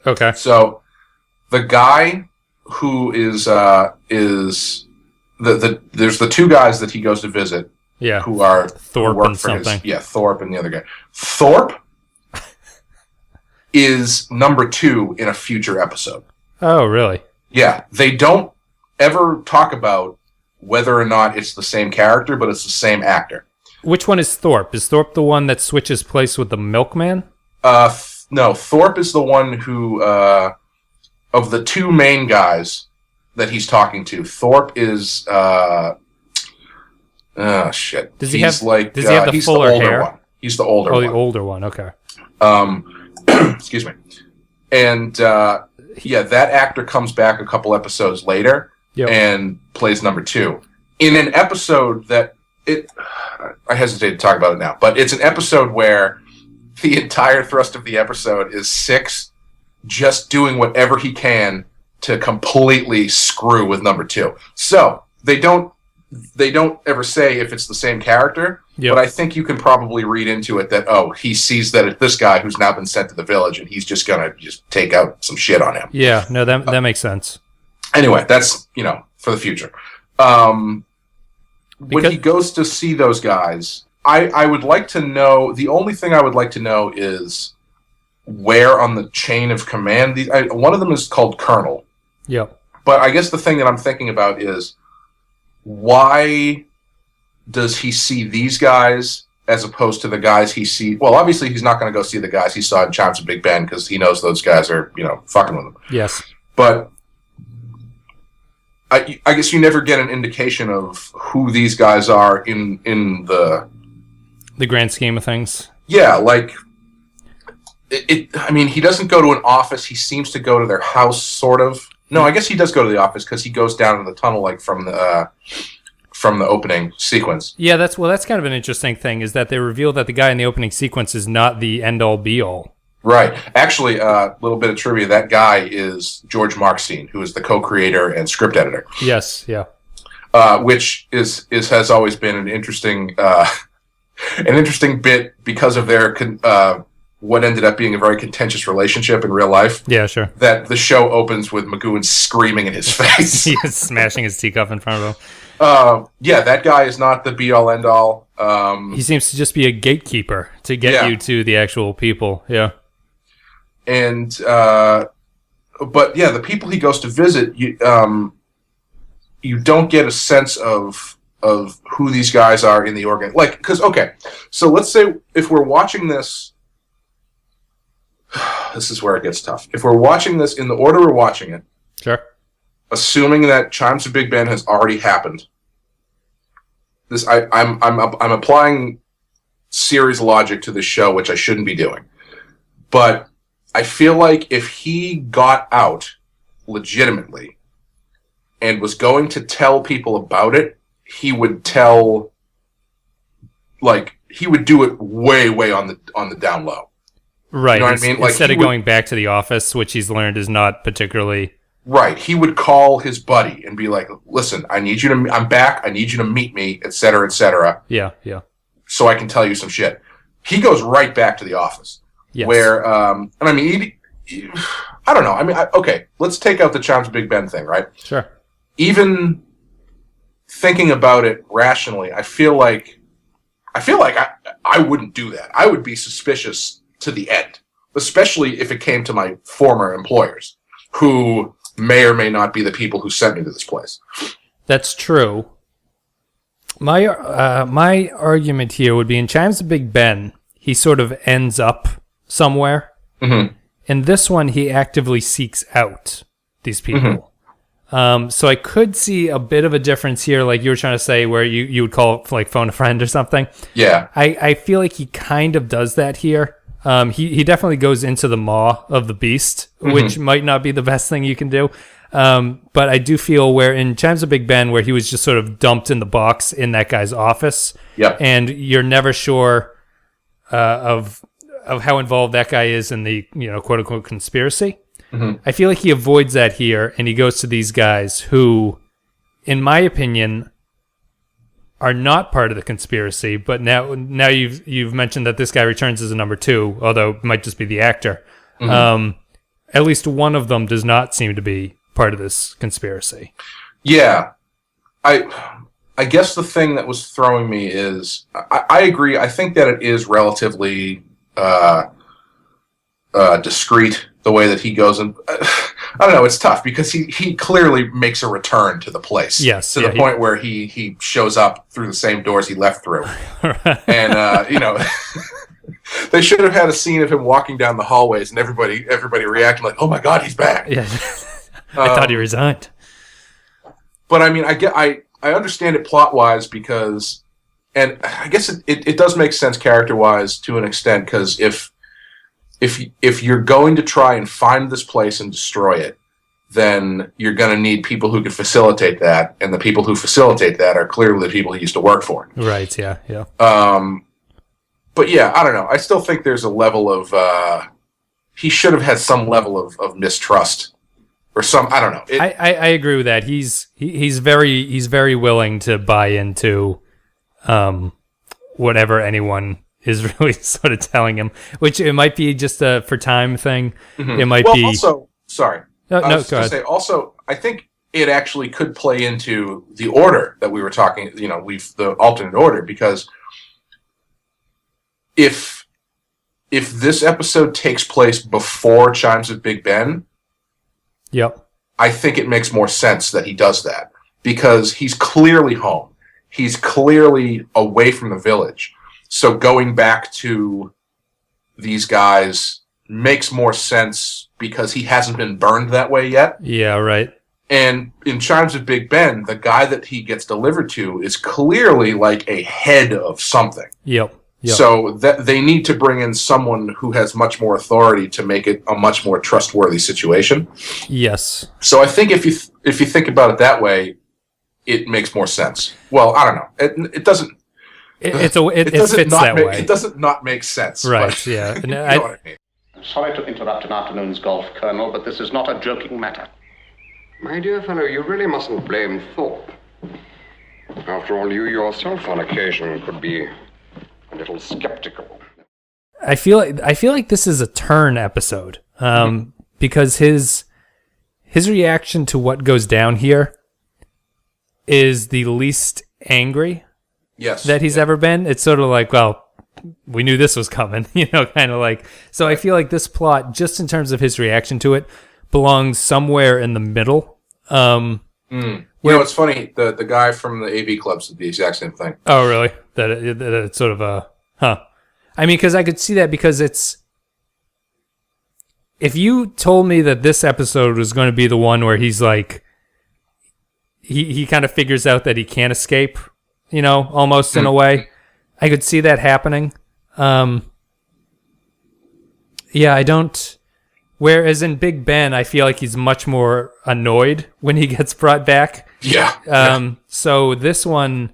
Okay. So. The guy who is there's the 2 guys that he goes to visit. Yeah. Who are Thorpe who work and for something. Thorpe and the other guy. Thorpe is number 2 in a future episode. Oh, really? Yeah. They don't ever talk about whether or not it's the same character, but it's the same actor. Which one is Thorpe? Is Thorpe the one that switches place with the milkman? No. Thorpe is the one who. Of the 2 main guys that he's talking to, Thorpe is shit. Does he have the fuller hair? One. He's the older one. Oh, the older one. Okay. Excuse me. And that actor comes back a couple episodes later and plays number 2 in an episode that I hesitate to talk about it now, but it's an episode where the entire thrust of the episode is Six just doing whatever he can to completely screw with number 2. So they don't ever say if it's the same character, but I think you can probably read into it that, he sees that it's this guy who's now been sent to the village and he's just going to take out some shit on him. Yeah, no, that makes sense. Anyway, that's, for the future. When he goes to see those guys, I would like to know, the only thing I would like to know is where on the chain of command, one of them is called Colonel. Yep. But I guess the thing that I'm thinking about is, why does he see these guys as opposed to the guys he sees? Well, obviously he's not going to go see the guys he saw in Chimes of Big Ben because he knows those guys are, fucking with him. Yes. But I guess you never get an indication of who these guys are in the grand scheme of things. Yeah, like he doesn't go to an office. He seems to go to their house, sort of. No, I guess he does go to the office because he goes down in the tunnel, like from the opening sequence. Yeah, that's kind of an interesting thing is that they reveal that the guy in the opening sequence is not the end all be all. Right. Actually, a little bit of trivia: that guy is George Markstein, who is the co-creator and script editor. Yes. Yeah. Which has always been an interesting bit because of their what ended up being a very contentious relationship in real life. Yeah, sure. That the show opens with McGoohan screaming in his face. He is smashing his teacup in front of him. That guy is not the be-all, end-all. He seems to just be a gatekeeper to get you to the actual people. Yeah. And, but yeah, the people he goes to visit, you don't get a sense of who these guys are in the organ. Like, because, okay, so let's say if we're watching this, this is where it gets tough. If we're watching this in the order we're watching it, sure, assuming that Chimes of Big Ben has already happened, I'm applying series logic to this show, which I shouldn't be doing. But I feel like if he got out legitimately and was going to tell people about it, he would do it way, way on the down low. Right. You know what I mean? Like, instead of going back to the office, which he's learned is not particularly... Right. He would call his buddy and be like, listen, I'm back. I need you to meet me, et cetera, et cetera. Yeah, yeah. So I can tell you some shit. He goes right back to the office. Yes. Where, I don't know. Okay, let's take out the Chimes of Big Ben thing, right? Sure. Even thinking about it rationally, I feel like I wouldn't do that. I would be suspicious to the end, especially if it came to my former employers, who may or may not be the people who sent me to this place. That's true. My argument here would be in Chimes of Big Ben, he sort of ends up somewhere. Mm-hmm. In this one, he actively seeks out these people. Mm-hmm. So I could see a bit of a difference here, like you were trying to say, where you would call it, like, phone a friend or something. Yeah. I feel like he kind of does that here. He definitely goes into the maw of the beast, mm-hmm. which might not be the best thing you can do. But I do feel where in Chimes of Big Ben, where he was just sort of dumped in the box in that guy's office, and you're never sure of how involved that guy is in the quote unquote conspiracy. Mm-hmm. I feel like he avoids that here, and he goes to these guys who, in my opinion, are not part of the conspiracy, but now you've mentioned that this guy returns as a number 2, although it might just be the actor. Mm-hmm. At least one of them does not seem to be part of this conspiracy. Yeah. I guess the thing that was throwing me is, I agree, I think that it is relatively discreet the way that he goes, and I don't know, it's tough because he clearly makes a return to the place. Yes, to the point where he shows up through the same doors he left through. And they should have had a scene of him walking down the hallways and everybody reacting like, "Oh my God, he's back!" Yeah, I thought he resigned. But I understand it plot wise because, and I guess it does make sense character wise to an extent, because if if you're going to try and find this place and destroy it, then you're going to need people who can facilitate that, and the people who facilitate that are clearly the people he used to work for. Right, yeah. But yeah, I don't know. I still think there's a level of... he should have had some level of mistrust. Or some... I don't know. I agree with that. He's very willing to buy into whatever anyone is really sort of telling him, which it might be just a for time thing. It might be... also... Sorry. No, I was go ahead. Say, also, I think it actually could play into the order that we were talking, the alternate order, because if this episode takes place before Chimes of Big Ben, yep, I think it makes more sense that he does that, because he's clearly home. He's clearly away from the village. So going back to these guys makes more sense because he hasn't been burned that way yet. Yeah, right. And in Chimes of Big Ben, the guy that he gets delivered to is clearly like a head of something. Yep. So that they need to bring in someone who has much more authority to make it a much more trustworthy situation. Yes. So I think if you think about it that way, it makes more sense. Well, I don't know. It doesn't. It fits that way. It doesn't not make sense. Right. But, Yeah. you know what I mean. I'm sorry to interrupt an afternoon's golf, Colonel, but this is not a joking matter. My dear fellow, you really mustn't blame Thorpe. After all, you yourself on occasion could be a little skeptical. I feel like this is a turn episode, because his reaction to what goes down here is the least angry that he's ever been. It's sort of like, well, we knew this was coming, kind of like. So I feel like this plot, just in terms of his reaction to it, belongs somewhere in the middle. It's funny. The guy from the AV Club said the exact same thing. Oh, really? That it's sort of a... Huh. I mean, because I could see that, because it's... If you told me that this episode was going to be the one where he's like... He kind of figures out that he can't escape, almost in a way. I could see that happening. Yeah, I don't... Whereas in Big Ben, I feel like he's much more annoyed when he gets brought back. Yeah. So this one,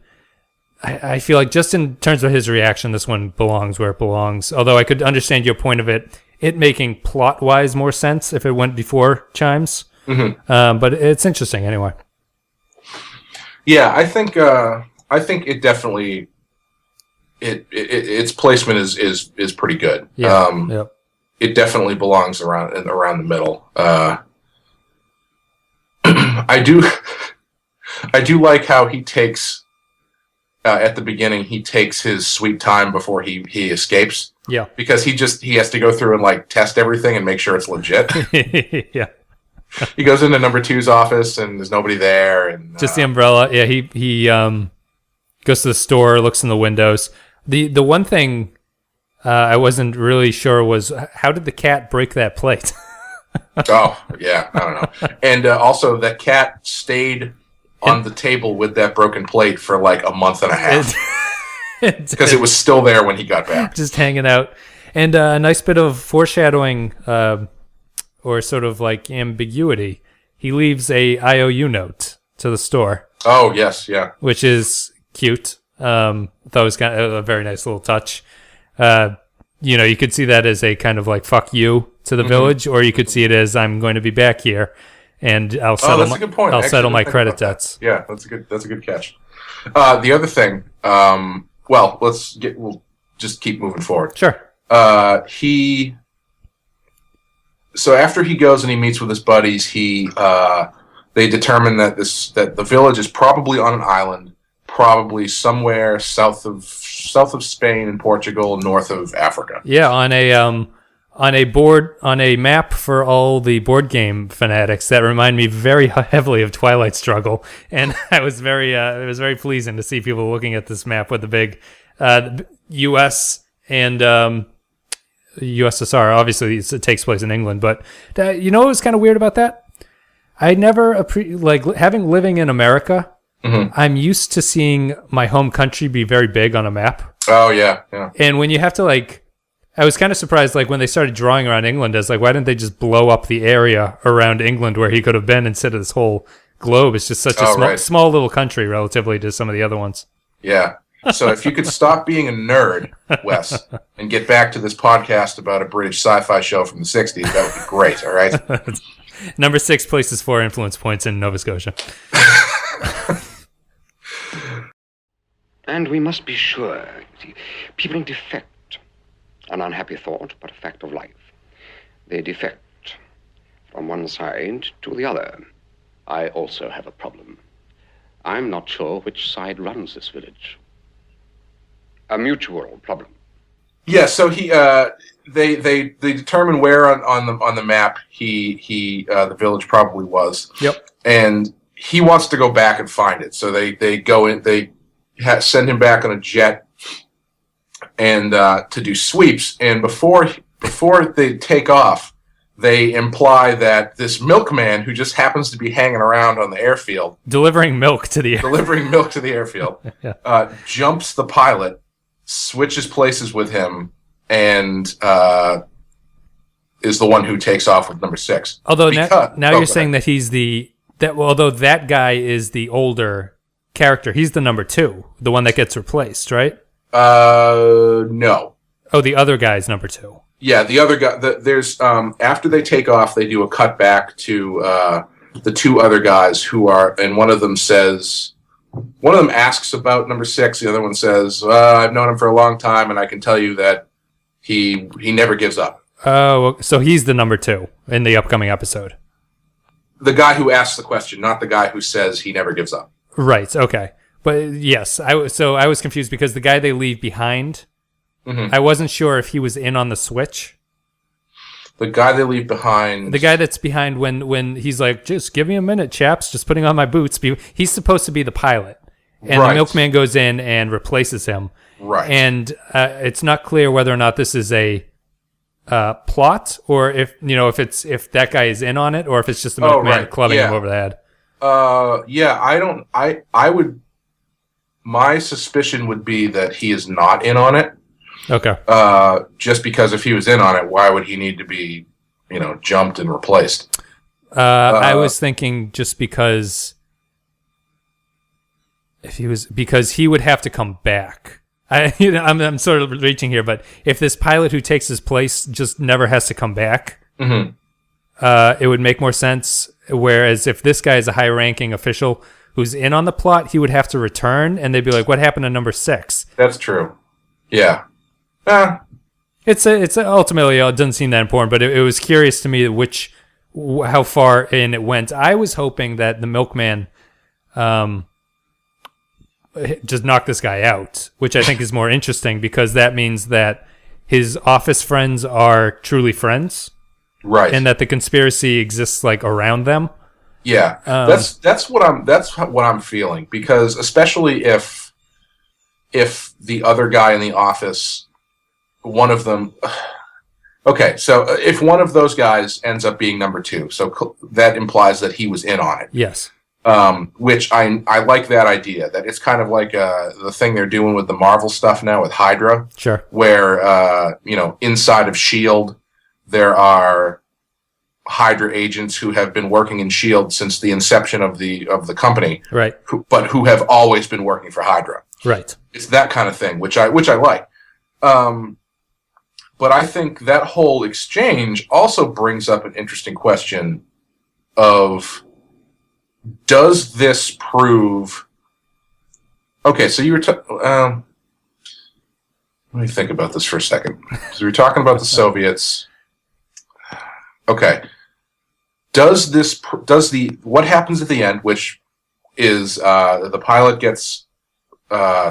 I feel like just in terms of his reaction, this one belongs where it belongs. Although I could understand your point of it making plot-wise more sense if it went before Chimes. But it's interesting anyway. Yeah, I think it definitely its placement is pretty good. Yeah. Yep. It definitely belongs around the middle. I do like how he takes at the beginning. He takes his sweet time before he escapes. Yeah, because he has to go through and like test everything and make sure it's legit. Yeah, he goes into number 2's office and there's nobody there, and just the umbrella. Yeah, he goes to the store, looks in the windows. The one thing I wasn't really sure was, how did the cat break that plate? Oh, yeah, I don't know. And also, that cat stayed on the table with that broken plate for like a month and a half. Because it was still there when he got back. Just hanging out. And a nice bit of foreshadowing, or sort of like ambiguity. He leaves a IOU note to the store. Oh, yes, yeah. Which is cute. Thought it was kind of a very nice little touch. You could see that as a kind of like fuck you to the village, or you could see it as, I'm going to be back here and I'll settle a good point. I'll settle my credit debts. Yeah, that's a good catch. The other thing, we'll just keep moving forward. Sure. So after he goes and he meets with his buddies, they determine that the village is probably on an island, probably somewhere south of Spain and Portugal, north of Africa. Yeah, on a map for all the board game fanatics that remind me very heavily of Twilight Struggle, and it was very pleasing to see people looking at this map with the big U.S. and USSR. Obviously, it takes place in England, but what was kind of weird about that? I never living in America. Mm-hmm. I'm used to seeing my home country be very big on a map. Oh, yeah, yeah. And when you have to I was kind of surprised, like, when they started drawing around England, I was like, why didn't they just blow up the area around England where he could have been instead of this whole globe? It's just such a small little country relatively to some of the other ones. Yeah. So if you could stop being a nerd, Wes, and get back to this podcast about a British sci-fi show from the 60s, that would be great, all right? Number 6 places 4 influence points in Nova Scotia. And we must be sure. See, people defect. An unhappy thought, but a fact of life. They defect from one side to the other. I also have a problem. I'm not sure which side runs this village. A mutual problem. Yeah, so they determine where on the map the village probably was. Yep. And he wants to go back and find it. So they go in, send him back on a jet and to do sweeps. And before they take off, they imply that this milkman who just happens to be hanging around on the airfield, delivering milk to the airfield, jumps the pilot, switches places with him, and is the one who takes off with number 6. Although now you're saying that although that guy is the older character, he's the number 2, the one that gets replaced, right? No. Oh, the other guy's number 2. Yeah, the other guy. There's after they take off, they do a cut back to the 2 other guys who are, and one of them asks about number 6. The other one says, "I've known him for a long time, and I can tell you that he never gives up." Oh, so he's the number 2 in the upcoming episode. The guy who asks the question, not the guy who says he never gives up. Right. Okay. But yes, I was confused because the guy they leave behind, I wasn't sure if he was in on the switch. The guy they leave behind... The guy that's behind when he's like, just give me a minute, chaps, just putting on my boots. He's supposed to be the pilot. And the milkman goes in and replaces him. Right. And it's not clear whether or not this is a plot or if that guy is in on it or if it's just the milkman clubbing him over the head. I would... My suspicion would be that he is not in on it. Okay. Just because if he was in on it, why would he need to be, jumped and replaced? I was thinking just because because he would have to come back. I'm sort of reaching here, but if this pilot who takes his place just never has to come back, it would make more sense. Whereas if this guy is a high-ranking official who's in on the plot, he would have to return, and they'd be like, "What happened to number 6?" That's true. Yeah. It's ultimately it doesn't seem that important, but it was curious to me how far in it went. I was hoping that the milkman just knocked this guy out, which I think is more interesting because that means that his office friends are truly friends, right? And that the conspiracy exists like around them. Yeah, that's what I'm feeling, because especially if the other guy in the office, one of them, okay, so if one of those guys ends up being number 2, so that implies that he was in on it. Yes. Which I like that idea, that it's kind of like the thing they're doing with the Marvel stuff now with Hydra. Sure. Where inside of S.H.I.E.L.D. there are Hydra agents who have been working in S.H.I.E.L.D. since the inception of the company, right? But who have always been working for Hydra, right? It's that kind of thing, which I like. But I think that whole exchange also brings up an interesting question of, does this prove? Okay, so you were. Let me think about this for a second. So we were talking about the Soviets. Okay. What happens at the end, which is the pilot gets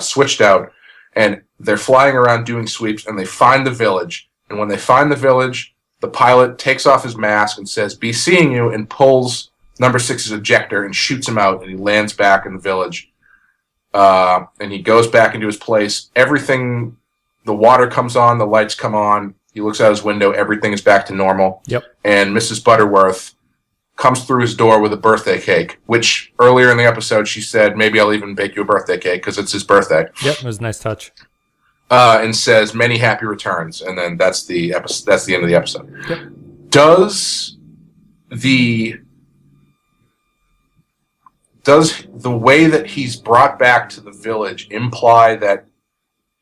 switched out, and they're flying around doing sweeps, and they find the village. And when they find the village, the pilot takes off his mask and says, "Be seeing you," and pulls number 6's ejector and shoots him out, and he lands back in the village. And he goes back into his place. Everything, the water comes on, the lights come on. He looks out his window. Everything is back to normal. Yep. And Mrs. Butterworth comes through his door with a birthday cake, which earlier in the episode she said, maybe I'll even bake you a birthday cake because it's his birthday. Yep, it was a nice touch. and says many happy returns, and then that's the episode. That's the end of the episode. Yep. Does the way that he's brought back to the village imply that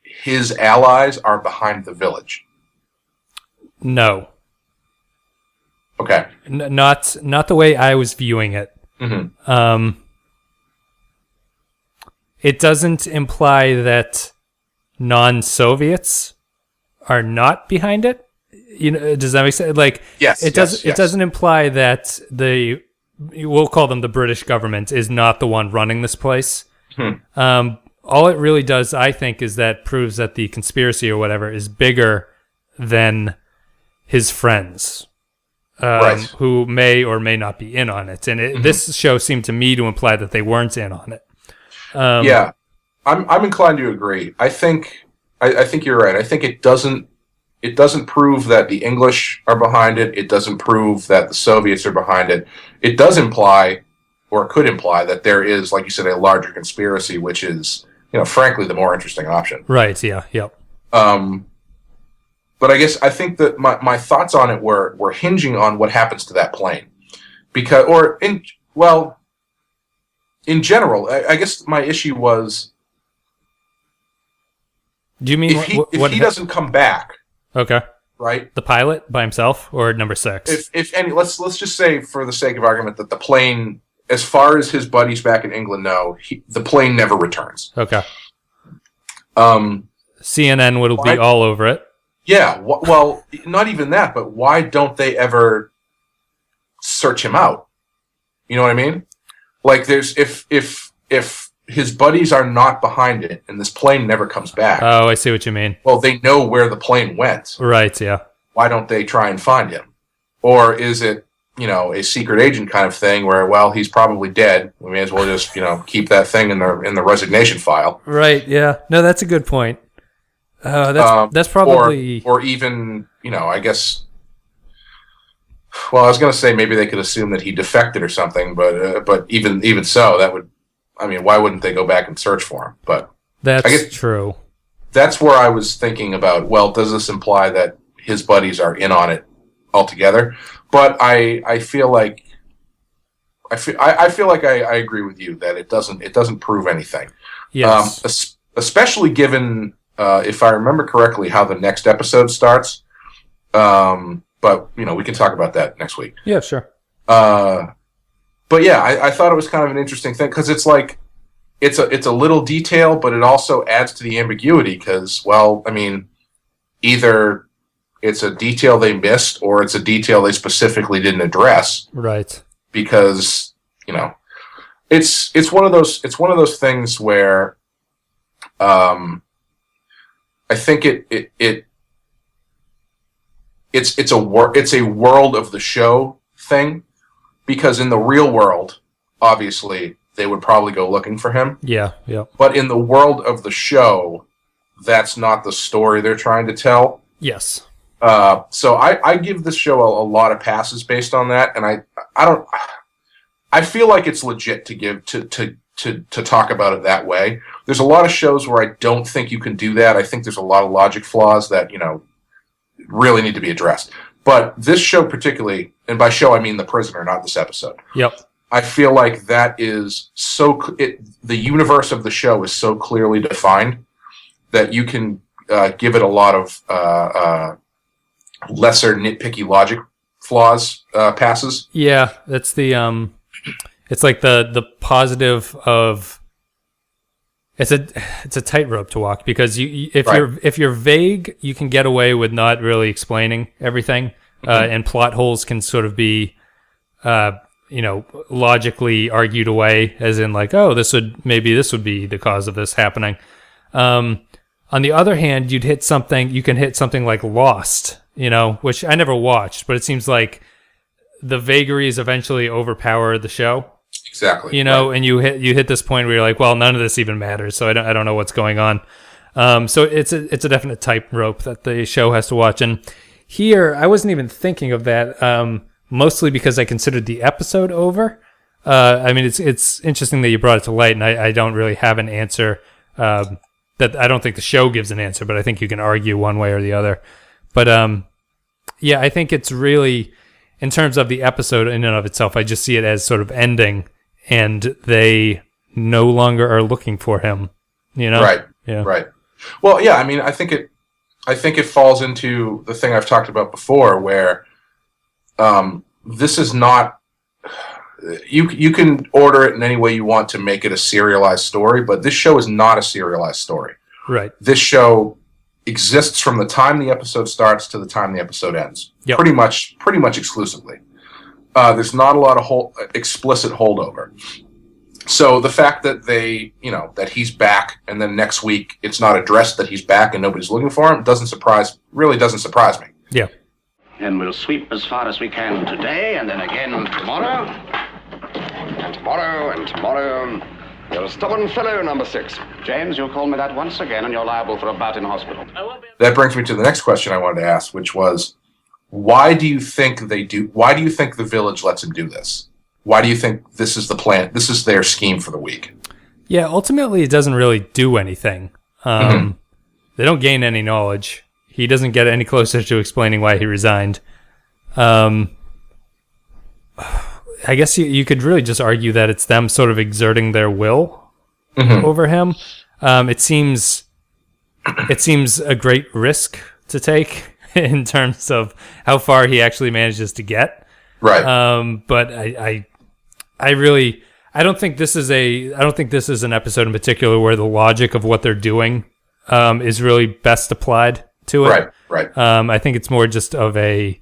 his allies are behind the village? No. Okay. Not the way I was viewing it. Mm-hmm. It doesn't imply that non-Soviets are not behind it. Does that make sense? Like, yes, it doesn't imply that we'll call them the British government is not the one running this place. All it really does, I think, is that proves that the conspiracy or whatever is bigger than his friends. Right. Who may or may not be in on it. And this show seemed to me to imply that they weren't in on it. Yeah, I'm inclined to agree. I think you're right. I think it doesn't prove that the English are behind it. It doesn't prove that the Soviets are behind it. It does imply, or it could imply, that there is, like you said, a larger conspiracy, which is, frankly, the more interesting option. Right. Yeah. Yep. But I think that my thoughts on it were hinging on what happens to that plane, in general, I guess my issue was. Do you mean if he doesn't come back? Okay. Right. The pilot by himself or number 6? If any, let's just say for the sake of argument that the plane, as far as his buddies back in England know, the plane never returns. Okay. CNN would be all over it. Yeah, well, not even that, but why don't they ever search him out? You know what I mean? Like, there's if his buddies are not behind it and this plane never comes back. Oh, I see what you mean. Well, they know where the plane went. Right, yeah. Why don't they try and find him? Or is it, a secret agent kind of thing where, well, he's probably dead. We may as well just, keep that thing in the resignation file. Right, yeah. No, that's a good point. That's probably... Or even, I guess... Well, I was going to say maybe they could assume that he defected or something, but even so, that would... why wouldn't they go back and search for him? But that's I guess true. That's where I was thinking about, well, does this imply that his buddies are in on it altogether? But I feel like... I feel like I agree with you that it doesn't prove anything. Yes. Especially given... if I remember correctly, how the next episode starts. But, we can talk about that next week. Yeah, sure. But yeah, I thought it was kind of an interesting thing, because it's like, it's a little detail, but it also adds to the ambiguity, because, either it's a detail they missed, or it's a detail they specifically didn't address. Right. Because, it's one of those things where, I think it's a world of the show thing, because in the real world, obviously, they would probably go looking for him. Yeah, yeah. But in the world of the show, that's not the story they're trying to tell. Yes. So I give this show a lot of passes based on that, and I feel like it's legit to give to talk about it that way. There's a lot of shows where I don't think you can do that. I think there's a lot of logic flaws that, really need to be addressed. But this show particularly, and by show I mean The Prisoner, not this episode. Yep. I feel like that is the universe of the show is so clearly defined that you can give it a lot of lesser nitpicky logic flaws passes. Yeah, that's the it's like the positive of it's a tightrope to walk, because if you're vague, you can get away with not really explaining everything, and plot holes can sort of be logically argued away, as in like, oh, this would be the cause of this happening. On the other hand, you can hit something like Lost, which I never watched, but it seems like the vagaries eventually overpower the show. Exactly. Right. And you hit this point where you're like, well, none of this even matters, so I don't know what's going on. So it's a definite tightrope that the show has to watch. And here, I wasn't even thinking of that, mostly because I considered the episode over. It's interesting that you brought it to light, and I don't really have an answer that I don't think the show gives an answer, but I think you can argue one way or the other. But yeah, I think it's really, in terms of the episode in and of itself, I just see it as sort of ending, and they no longer are looking for him. You know? Right. Yeah. Right. Well, yeah. I mean, I think it falls into the thing I've talked about before, where this is not. You can order it in any way you want to make it a serialized story, but this show is not a serialized story. Right. This show exists from the time the episode starts to the time the episode ends. Yep. Pretty much exclusively. There's not a lot of explicit holdover. So the fact that that he's back, and then next week it's not addressed that he's back and nobody's looking for him doesn't surprise me. Yeah. And we'll sweep as far as we can today, and then again tomorrow. And tomorrow. You're a stubborn fellow, number 6. James, you'll call me that once again, and you're liable for a bout in hospital. That brings me to the next question I wanted to ask, which was, why do you think the village lets him do this? Why do you think this is the plan? This is their scheme for the week? Yeah, ultimately it doesn't really do anything. They don't gain any knowledge. He doesn't get any closer to explaining why he resigned. I guess you could really just argue that it's them sort of exerting their will over him. It seems a great risk to take in terms of how far he actually manages to get. Right. But I don't think this is an episode in particular where the logic of what they're doing is really best applied to it. Right. I think it's more just of a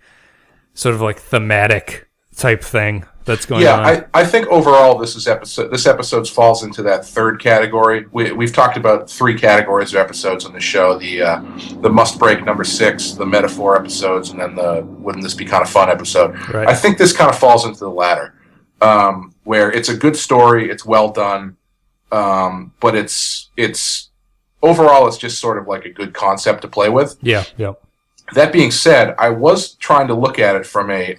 sort of like thematic type thing that's going on. Yeah, I think overall this episode falls into that third category. We've talked about 3 categories of episodes on the show: the must break number 6, the metaphor episodes, and then the wouldn't this be kind of fun episode. Right. I think this kind of falls into the latter, where it's a good story, it's well done, but it's overall it's just sort of like a good concept to play with. Yeah. That being said, I was trying to look at it from a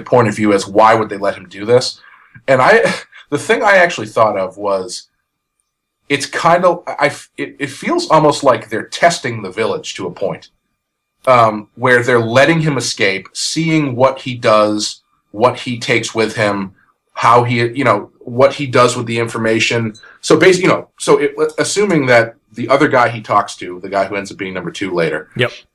point of view as why would they let him do this, and the thing I actually thought of was it's kind of it feels almost like they're testing the village to a point, where they're letting him escape, seeing what he does, what he takes with him, how he what he does with the information. So basically, assuming that the other guy he talks to, the guy who ends up being number 2 later,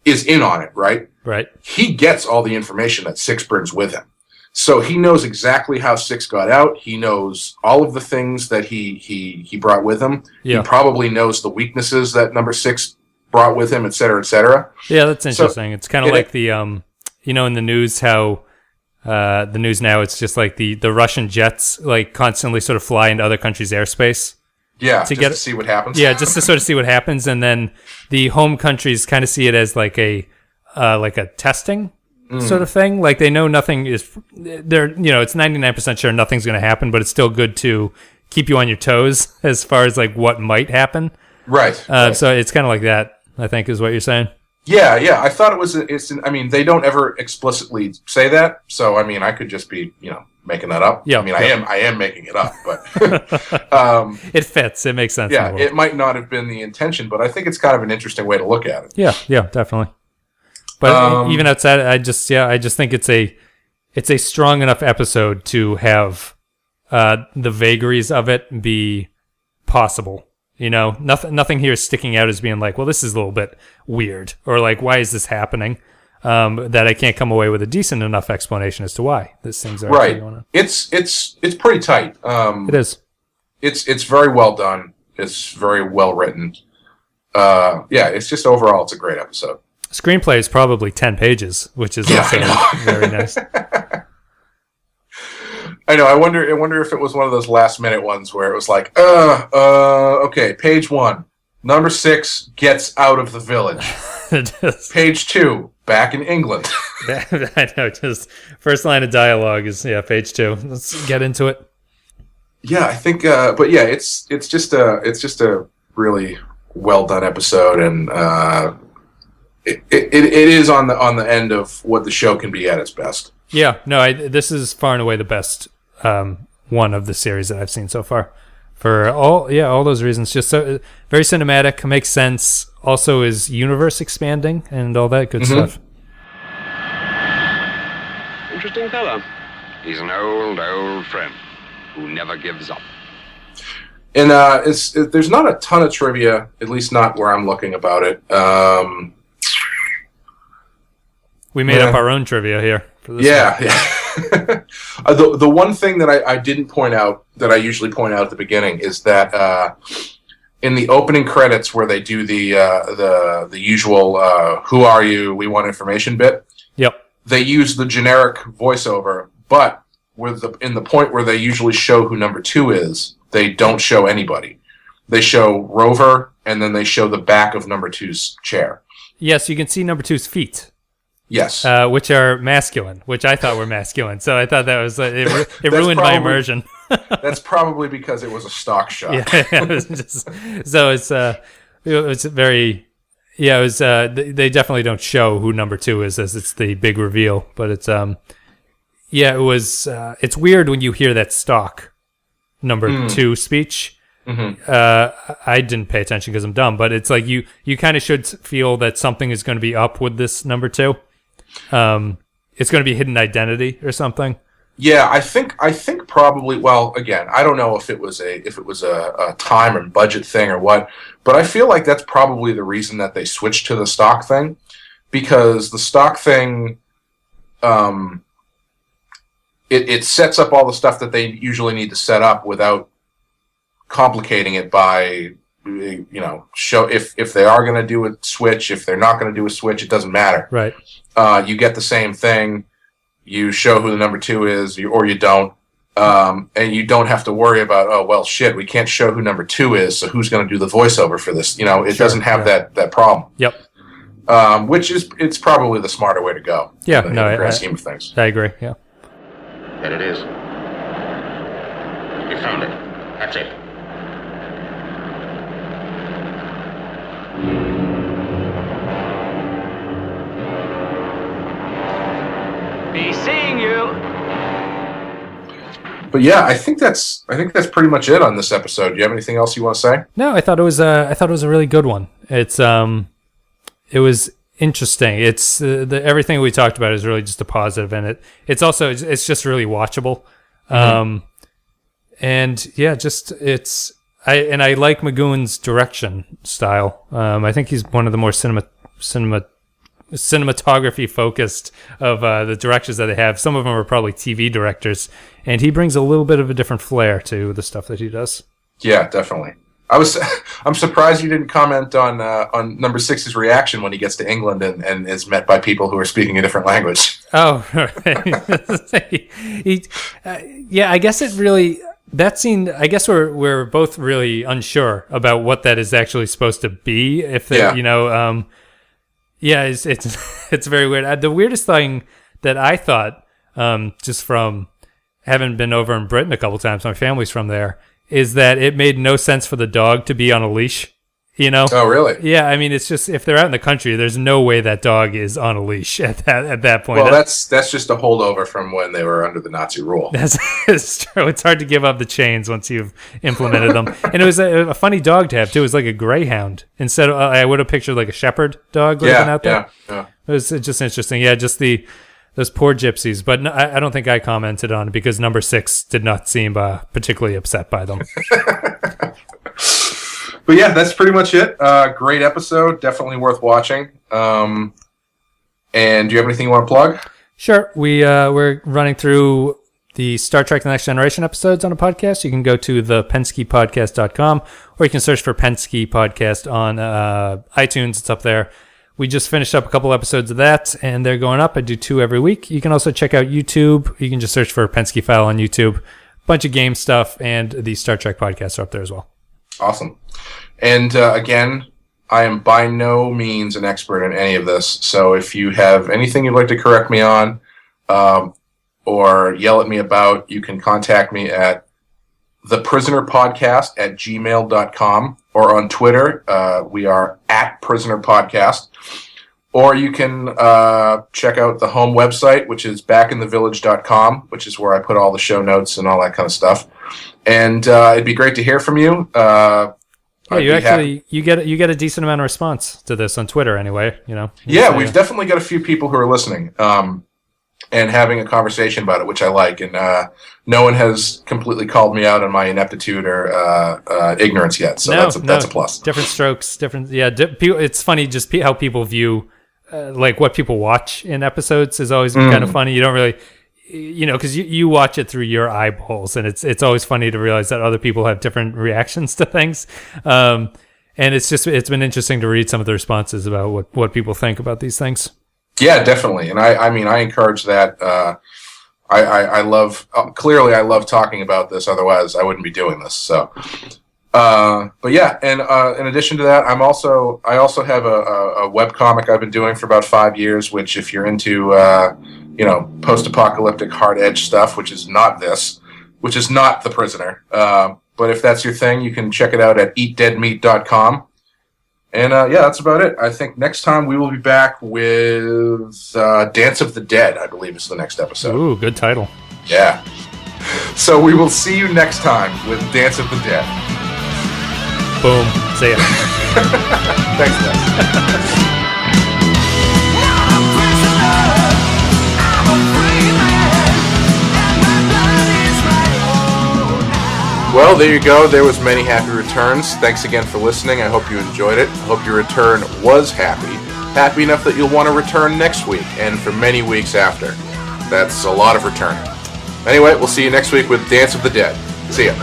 is in on it, right? Right. He gets all the information that 6 brings with him. So he knows exactly how 6 got out. He knows all of the things that he brought with him. Yeah. He probably knows the weaknesses that number 6 brought with him, et cetera, et cetera. Yeah, that's interesting. So, it's kind of like the, in the news, how the news now, it's just like the Russian jets like constantly sort of fly into other countries' airspace. Yeah, to see what happens. Yeah, just to sort of see what happens, and then the home countries kind of see it as like a testing sort of thing. Like they know nothing is they're it's 99% sure nothing's going to happen, but it's still good to keep you on your toes as far as like what might happen. Right. So it's kind of like that, I think, is what you're saying. Yeah. I thought it was. I mean, they don't ever explicitly say that, so I mean, I could just be making that up. Yeah. I mean, I am making it up, but it fits. It makes sense. Yeah, it might not have been the intention, but I think it's kind of an interesting way to look at it. Yeah, definitely. But even outside, I just think it's a strong enough episode to have the vagaries of it be possible. Nothing here is sticking out as being like, well, this is a little bit weird, or like, why is this happening? That I can't come away with a decent enough explanation as to why these things are right. going on. It's pretty tight. It is. It's very well done. It's very well written. It's just overall, it's a great episode. Screenplay is probably 10 pages, which is also very nice. I know. I wonder if it was one of those last minute ones where it was like, okay, page 1, number 6 gets out of the village. Page 2, back in England. I know. Just first line of dialogue is page 2. Let's get into it. Yeah, I think. But yeah, it's just a really well done episode, and it is on the end of what the show can be at its best. Yeah, no, this is far and away the best one of the series that I've seen so far, for all those reasons. Just so very cinematic, makes sense. Also, is universe expanding and all that good stuff. Interesting fellow. He's an old friend who never gives up. And there's not a ton of trivia, at least not where I'm looking about it. We made up our own trivia here for this. Yeah. The one thing that I didn't point out that I usually point out at the beginning is that in the opening credits where they do the usual "Who are you? We want information" bit. Yep. They use the generic voiceover, but in the point where they usually show who number 2 is, they don't show anybody. They show Rover, and then they show the back of number 2's chair. Yes, you can see number 2's feet. Yes. Which are masculine, which I thought were masculine. So I thought that was it ruined my immersion. That's probably because it was a stock shot. Yeah, it was just, so it's very. Yeah, it was. They definitely don't show who number 2 is, as it's the big reveal. But it's yeah, it was. It's weird when you hear that stock number 2 speech. Mm-hmm. I didn't pay attention because I'm dumb, but it's like you kind of should feel that something is going to be up with this number 2. It's going to be hidden identity or something. Yeah, I think probably. Well, again, I don't know if it was a time and budget thing or what, but I feel like that's probably the reason that they switched to the stock thing, because the stock thing, it sets up all the stuff that they usually need to set up without complicating it by, show if they are going to do a switch, if they're not going to do a switch, it doesn't matter. Right. You get the same thing. You show who the number 2 is, or you don't, and you don't have to worry about, oh well, shit, we can't show who number 2 is, so who's going to do the voiceover for this? It doesn't have that problem. Yep. Which it's probably the smarter way to go. Yeah. In the grand scheme of things. I agree. Yeah. There it is. You found it. That's it. Be seeing you. But yeah, I think that's pretty much it on this episode. Do you have anything else you want to say? No, I thought it was a really good one. It was interesting. It's everything we talked about is really just a positive, and it's just really watchable. Mm-hmm. And yeah, I like McGoohan's direction style. I think he's one of the more cinematography focused of the directors that they have. Some of them are probably TV directors, and he brings a little bit of a different flair to the stuff that he does. Yeah, definitely. I'm surprised you didn't comment on number 6's reaction when he gets to England and is met by people who are speaking a different language. Oh, right. Yeah, I guess it really. That scene, I guess we're both really unsure about what that is actually supposed to be. If it, yeah, it's very weird. The weirdest thing that I thought, just from having been over in Britain a couple times, my family's from there, is that it made no sense for the dog to be on a leash. Oh, really? Yeah, I mean, it's just if they're out in the country, there's no way that dog is on a leash at that point. Well, that's just a holdover from when they were under the Nazi rule. That's true. It's hard to give up the chains once you've implemented them. And it was a funny dog to have too. It was like a greyhound instead of I would have pictured like a shepherd dog living out there. Yeah. It was just interesting. Yeah, just those poor gypsies. But no, I don't think I commented on it because number 6 did not seem particularly upset by them. But yeah, that's pretty much it. Great episode. Definitely worth watching. And do you have anything you want to plug? Sure. We're running through the Star Trek The Next Generation episodes on a podcast. You can go to thepenskypodcast.com, or you can search for Pensky Podcast on iTunes. It's up there. We just finished up a couple episodes of that, and they're going up. I do 2 every week. You can also check out YouTube. You can just search for Pensky File on YouTube. Bunch of game stuff, and the Star Trek podcasts are up there as well. Awesome. And again, I am by no means an expert in any of this, so if you have anything you'd like to correct me on or yell at me about, you can contact me at theprisonerpodcast@gmail.com, or on Twitter, we are @prisonerpodcast. Or you can check out the home website, which is backinthevillage.com, which is where I put all the show notes and all that kind of stuff. And it'd be great to hear from you. You get a decent amount of response to this on Twitter anyway. We've definitely got a few people who are listening and having a conversation about it, which I like. And no one has completely called me out on my ineptitude or ignorance yet, so that's a plus. Different strokes, different. Yeah, it's funny just how people view. Like what people watch in episodes is always kind of funny. You don't really, because you watch it through your eyeballs, and it's always funny to realize that other people have different reactions to things. And it's been interesting to read some of the responses about what people think about these things. Yeah, definitely. And I encourage that. I love talking about this. Otherwise, I wouldn't be doing this. So. But yeah, and in addition to that, I also have a webcomic I've been doing for about 5 years, which if you're into, post-apocalyptic hard-edge stuff, which is not The Prisoner, but if that's your thing, you can check it out at eatdeadmeat.com. And that's about it. I think next time we will be back with Dance of the Dead, I believe is the next episode. Ooh, good title. Yeah. So we will see you next time with Dance of the Dead. Boom. See ya. Thanks, guys. Well, there you go. There was many happy returns. Thanks again for listening. I hope you enjoyed it. I hope your return was happy. Happy enough that you'll want to return next week and for many weeks after. That's a lot of returning. Anyway, we'll see you next week with Dance of the Dead. See ya.